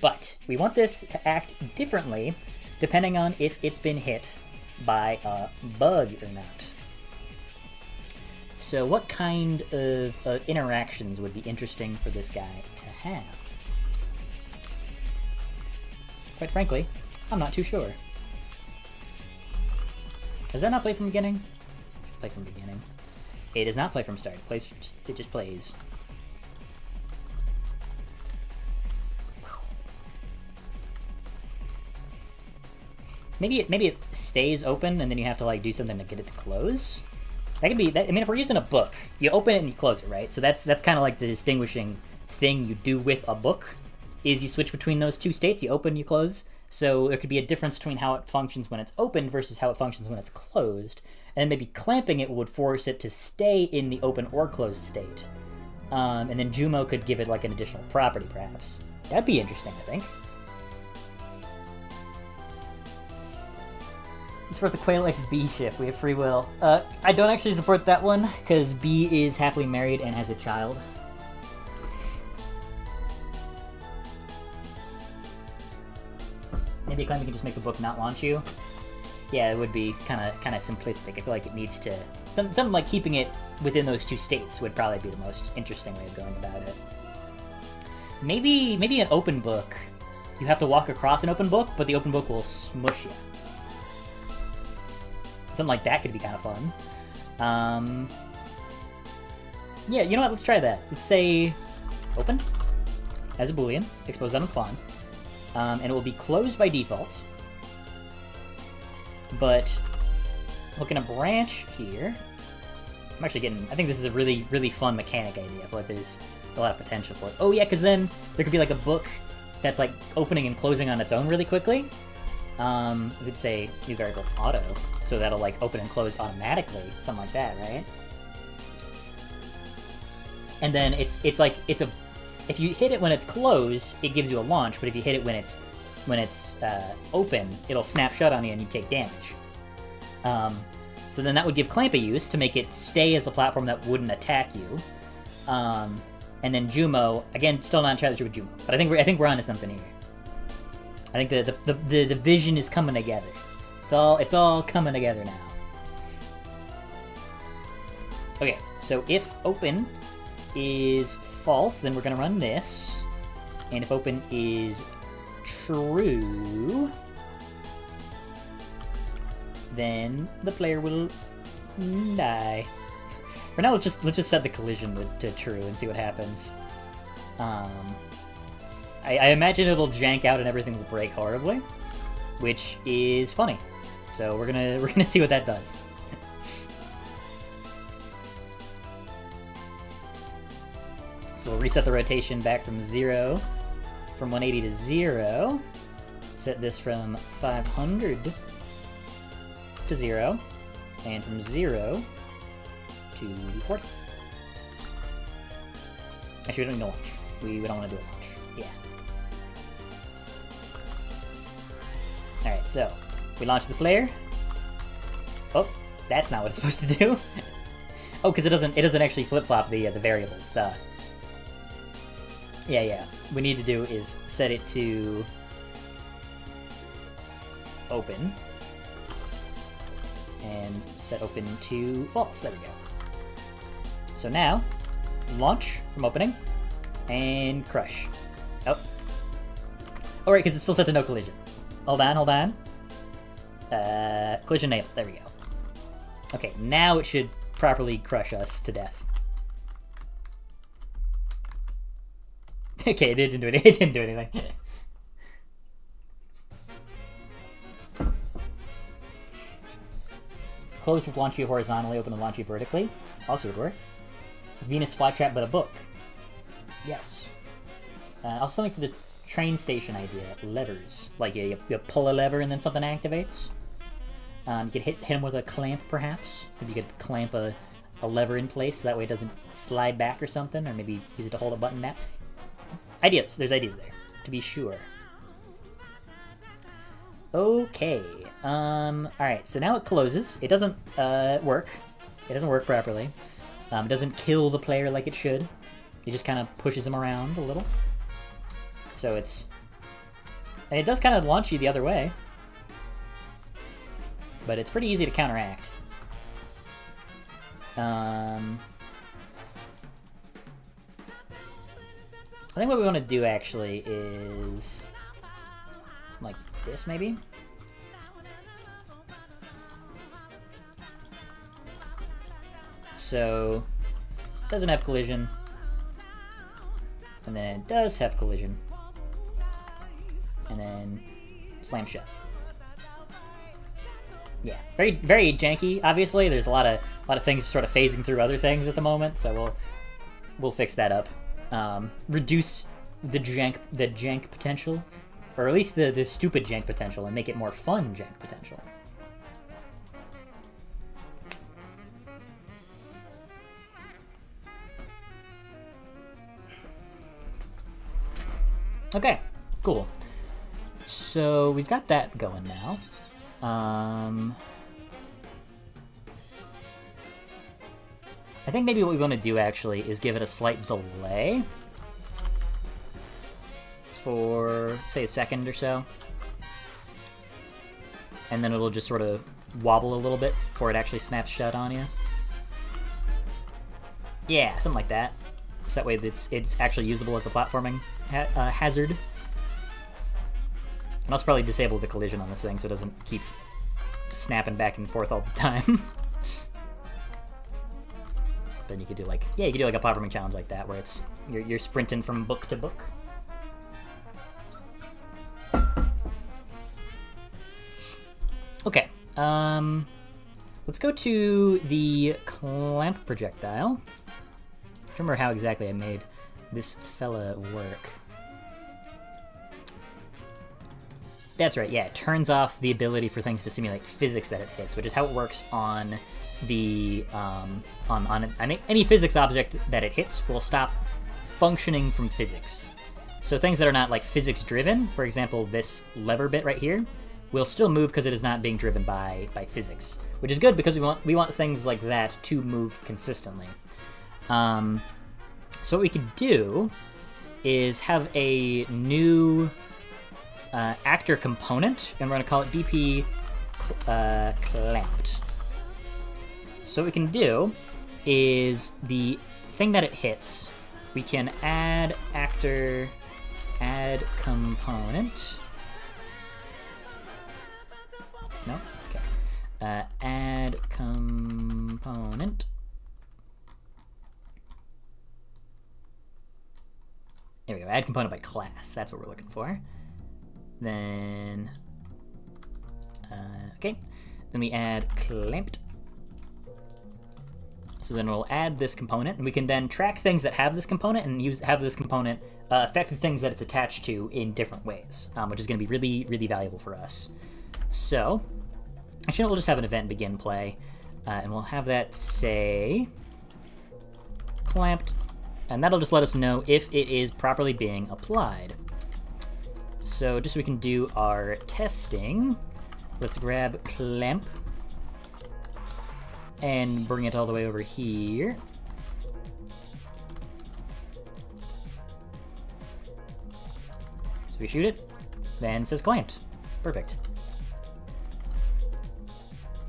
But we want this to act differently depending on if it's been hit by a bug or not. So what kind of interactions would be interesting for this guy to have? Quite frankly, I'm not too sure. Does that not play from the beginning? Play from the beginning. It does not play from start. It just plays. Maybe it stays open and then you have to like do something to get it to close. That could be. I mean, if we're using a book, you open it and you close it, right? So that's kind of like the distinguishing thing you do with a book, is you switch between those two states. You open, you close. So there could be a difference between how it functions when it's open versus how it functions when it's closed. And then maybe clamping it would force it to stay in the open or closed state. And then Jumo could give it like an additional property, perhaps. That'd be interesting, I think. Support the Quail X B ship. We have free will. I don't actually support that one, because B is happily married and has a child. Maybe Clem can just make the book not launch you. Yeah, it would be kind of simplistic. I feel like it needs to... Something like keeping it within those two states would probably be the most interesting way of going about it. Maybe an open book. You have to walk across an open book, but the open book will smush you. Something like that could be kind of fun. Yeah, you know what? Let's try that. Let's say open as a boolean, expose that on spawn, and it will be closed by default. But we're gonna branch here. I'm actually getting. I think this is a really fun mechanic idea. I feel like there's a lot of potential for it. Oh yeah, because then there could be like a book that's like opening and closing on its own really quickly. We could say new variable auto. So that'll like open and close automatically, something like that, right? And then it's a if you hit it when it's closed, it gives you a launch, but if you hit it when it's open, it'll snap shut on you and you take damage. So then that would give Clamp a use to make it stay as a platform that wouldn't attack you. And then Jumo, again, still not entirely sure with Jumo, but I think we're onto something here. I think the vision is coming together. It's all coming together now. Okay, so if open is false, then we're gonna run this. And if open is true, then the player will die. For now, let's just set the collision to true and see what happens. I imagine it'll jank out and everything will break horribly, which is funny. So we're gonna see what that does. So we'll reset the rotation back from 180 to 0. Set this from 500 to 0, and from 0 to 40. Actually, we don't need to launch. We don't want to do a launch. Yeah. Alright, so we launch the player. Oh, that's not what it's supposed to do. Oh, because it doesn't actually flip-flop the variables. Yeah. What we need to do is set it to open. And set open to false. There we go. So now, launch from opening, and crush. Oh. Oh, right, because it's still set to no collision. Hold on. Collision enabled. There we go. Okay, now it should properly crush us to death. Okay, it didn't do anything. It didn't do anything. Closed would launch you horizontally, open would launch you vertically. Also would work. Venus flytrap, but a book. Yes. Also something for the train station idea. Levers. Like you pull a lever and then something activates. You could hit him with a clamp, perhaps. Maybe you could clamp a lever in place so that way it doesn't slide back or something. Or maybe use it to hold a button down. Ideas. There's ideas there, to be sure. Okay. Alright, so now it closes. It doesn't work. It doesn't work properly. It doesn't kill the player like it should. It just kind of pushes him around a little. So it's... And it does kind of launch you the other way. But it's pretty easy to counteract. I think what we want to do actually is something like this, maybe. So it doesn't have collision, and then it does have collision, and then slam shut. Yeah, very very janky. Obviously, there's a lot of things sort of phasing through other things at the moment, so we'll fix that up. Reduce the jank potential, or at least the stupid jank potential, and make it more fun jank potential. Okay, cool. So we've got that going now. I think maybe what we want to do actually is give it a slight delay for, say, a second or so. And then it'll just sort of wobble a little bit before it actually snaps shut on you. Yeah, something like that. So that way it's actually usable as a platforming hazard. And I'll probably disable the collision on this thing so it doesn't keep snapping back and forth all the time. Then you could do like, yeah, you could do like a platforming challenge like that where it's you're sprinting from book to book. Okay, let's go to the clamp projectile. I don't remember how exactly I made this fella work. That's right, yeah, it turns off the ability for things to simulate physics that it hits, which is how it works on the on any physics object that it hits will stop functioning from physics. So things that are not like physics driven, for example, this lever bit right here, will still move because it is not being driven by physics, which is good because we want things like that to move consistently. So what we could do is have a new actor component, and we're going to call it BP clamped. So what we can do is the thing that it hits, we can add actor, add component. No? Okay. Add component. There we go, add component by class. That's what we're looking for. Then, okay. Then we add clamped. So then we'll add this component, and we can then track things that have this component and have this component affect the things that it's attached to in different ways, which is going to be really, really valuable for us. So, actually, we'll just have an event begin play, and we'll have that say clamped, and that'll just let us know if it is properly being applied. So just so we can do our testing, let's grab clamp and bring it all the way over here. So we shoot it, then it says clamped. Perfect.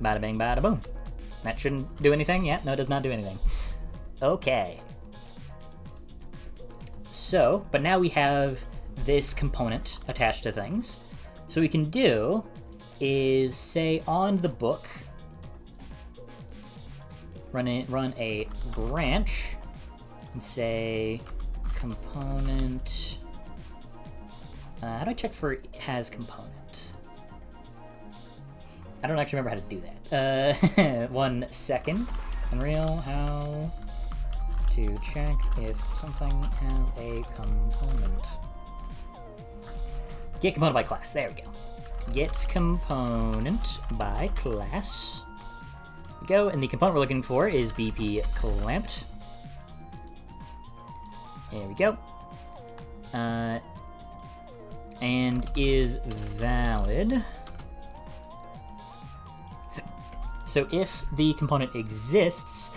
Bada bing, bada boom. That shouldn't do anything. Yeah, no, it does not do anything. Okay. So, but now we have this component attached to things. So what we can do is say on the book, run a branch and say component. How do I check for has component? I don't actually remember how to do that. 1 second. Unreal, how to check if something has a component. Get component by class. There we go. Get component by class. There we go, and the component we're looking for is BP clamped. There we go. And is valid. So if the component exists,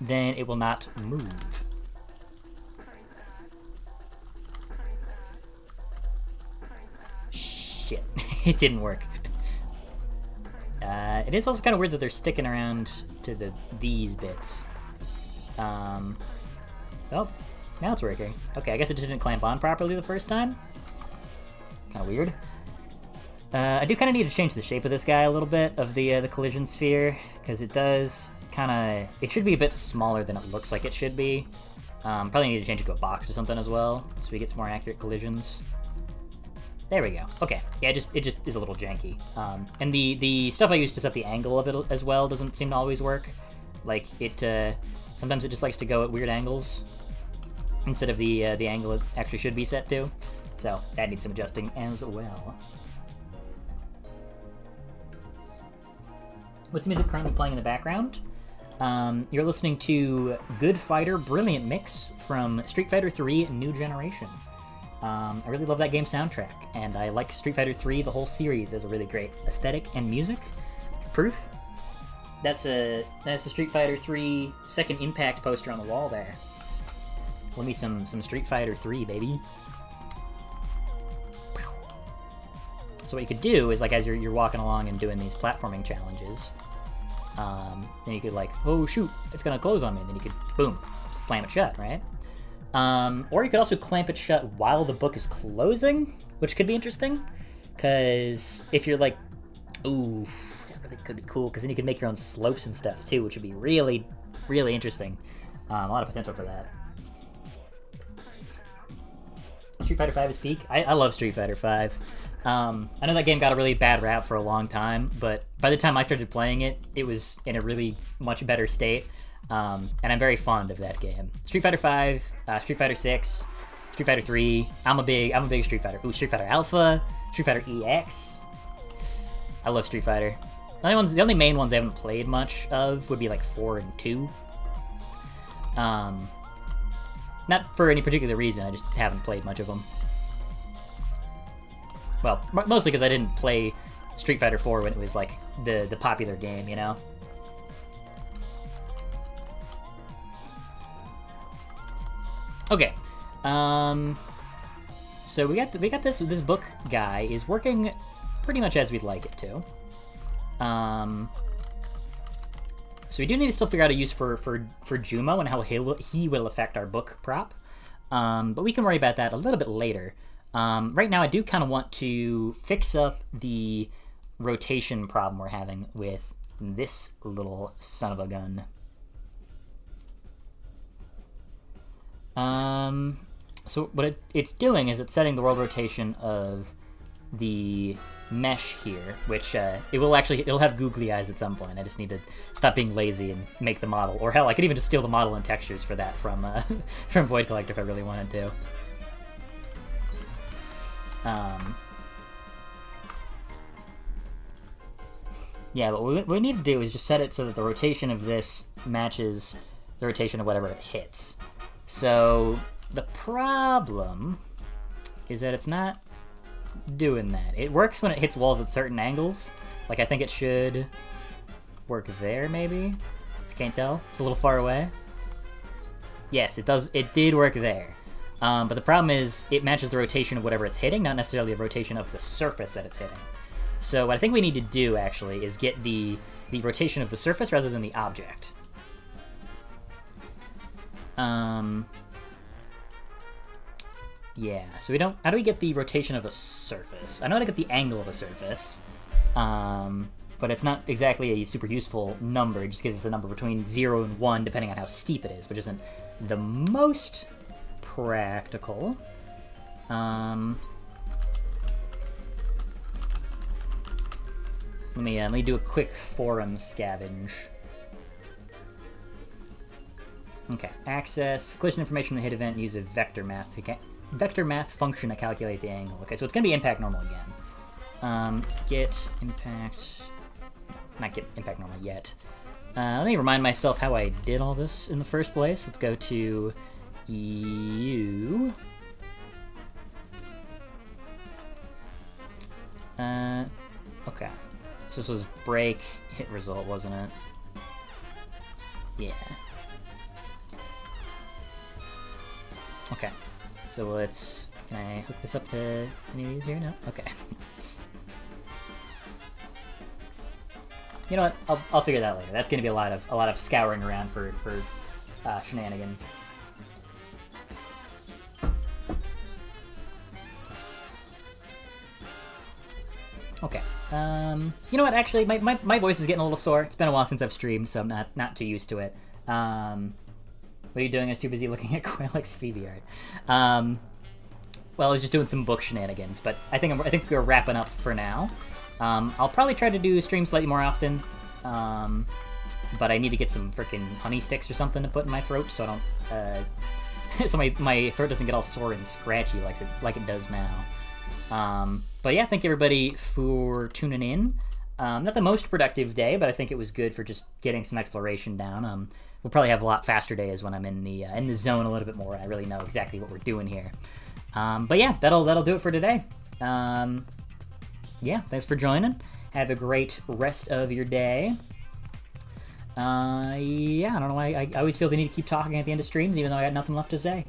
then it will not move. shit. It didn't work. It is also kind of weird that they're sticking around to these bits. Oh, now it's working. Okay, I guess it just didn't clamp on properly the first time. Kind of weird. I do kind of need to change the shape of this guy a little bit, of the collision sphere, because it does kind of... It should be a bit smaller than it looks like it should be. Probably need to change it to a box or something as well, so we get some more accurate collisions. There we go. Okay. Yeah, it just is a little janky. And the stuff I use to set the angle of it as well doesn't seem to always work. Like, it, sometimes it just likes to go at weird angles instead of the angle it actually should be set to. So, that needs some adjusting as well. What's the music currently playing in the background? You're listening to Good Fighter Brilliant Mix from Street Fighter 3 New Generation. I really love that game's soundtrack, and I like Street Fighter 3, the whole series, as a really great aesthetic and music. Proof? That's a Street Fighter 3 Second Impact poster on the wall there. Let me some Street Fighter 3, baby. So what you could do is, like, as you're walking along and doing these platforming challenges, then you could, like, oh shoot, it's gonna close on me, and then you could, boom, slam it shut, right? Or you could also clamp it shut while the book is closing, which could be interesting, because if you're like, ooh, that really could be cool, because then you could make your own slopes and stuff too, which would be really, really interesting. A lot of potential for that. Street Fighter V is peak. I love Street Fighter V. I know that game got a really bad rap for a long time, but by the time I started playing it, it was in a really much better state. And I'm very fond of that game. Street Fighter V, Street Fighter 6, Street Fighter 3. I'm a big Street Fighter. Ooh, Street Fighter Alpha, Street Fighter EX. I love Street Fighter. The only main ones I haven't played much of would be like 4 and 2. Not for any particular reason, I just haven't played much of them. Well, mostly because I didn't play Street Fighter 4 when it was like the popular game, you know? Okay, so we got this book guy is working pretty much as we'd like it to. So we do need to still figure out a use for Jumo and how he will affect our book prop. But we can worry about that a little bit later. Right now I do kind of want to fix up the rotation problem we're having with this little son of a gun. So what it's doing is it's setting the world rotation of the mesh here, which it'll have googly eyes at some point. I just need to stop being lazy and make the model. Or hell, I could even just steal the model and textures for that from from Void Collector if I really wanted to. Yeah, but what we need to do is just set it so that the rotation of this matches the rotation of whatever it hits. So the problem is that it's not doing that. It works when it hits walls at certain angles. Like, I think it should work there, maybe? I can't tell. It's a little far away. Yes, it does. It did work there. But the problem is it matches the rotation of whatever it's hitting, not necessarily the rotation of the surface that it's hitting. So what I think we need to do, actually, is get the rotation of the surface rather than the object. Yeah, so how do we get the rotation of a surface? I know how to get the angle of a surface, but it's not exactly a super useful number. It just gives us a number between 0 and 1, depending on how steep it is, which isn't the most practical. Let me do a quick forum scavenge. Okay, access collision information from the hit event. Use a vector math function to calculate the angle. Okay, so it's gonna be impact normal again. Let's get impact. Not get impact normal yet. Let me remind myself how I did all this in the first place. Let's go to EU. Okay. So this was break hit result, wasn't it? Yeah. Okay. So can I hook this up to any of these here? No? Okay. You know what? I'll figure that later. That's gonna be a lot of scouring around for shenanigans. Okay. You know what? Actually, my voice is getting a little sore. It's been a while since I've streamed, so I'm not too used to it. What are you doing? I was too busy looking at Quailix Phoebe art. Well, I was just doing some book shenanigans, but I think we're wrapping up for now. I'll probably try to do streams slightly more often, but I need to get some freaking honey sticks or something to put in my throat so I don't, so my throat doesn't get all sore and scratchy like it does now. But yeah, thank everybody for tuning in. Not the most productive day, but I think it was good for just getting some exploration down. We'll probably have a lot faster days when I'm in the zone a little bit more. I really know exactly what we're doing here. But yeah, that'll do it for today. Yeah, thanks for joining. Have a great rest of your day. Yeah, I don't know why I always feel the need to keep talking at the end of streams, even though I got nothing left to say.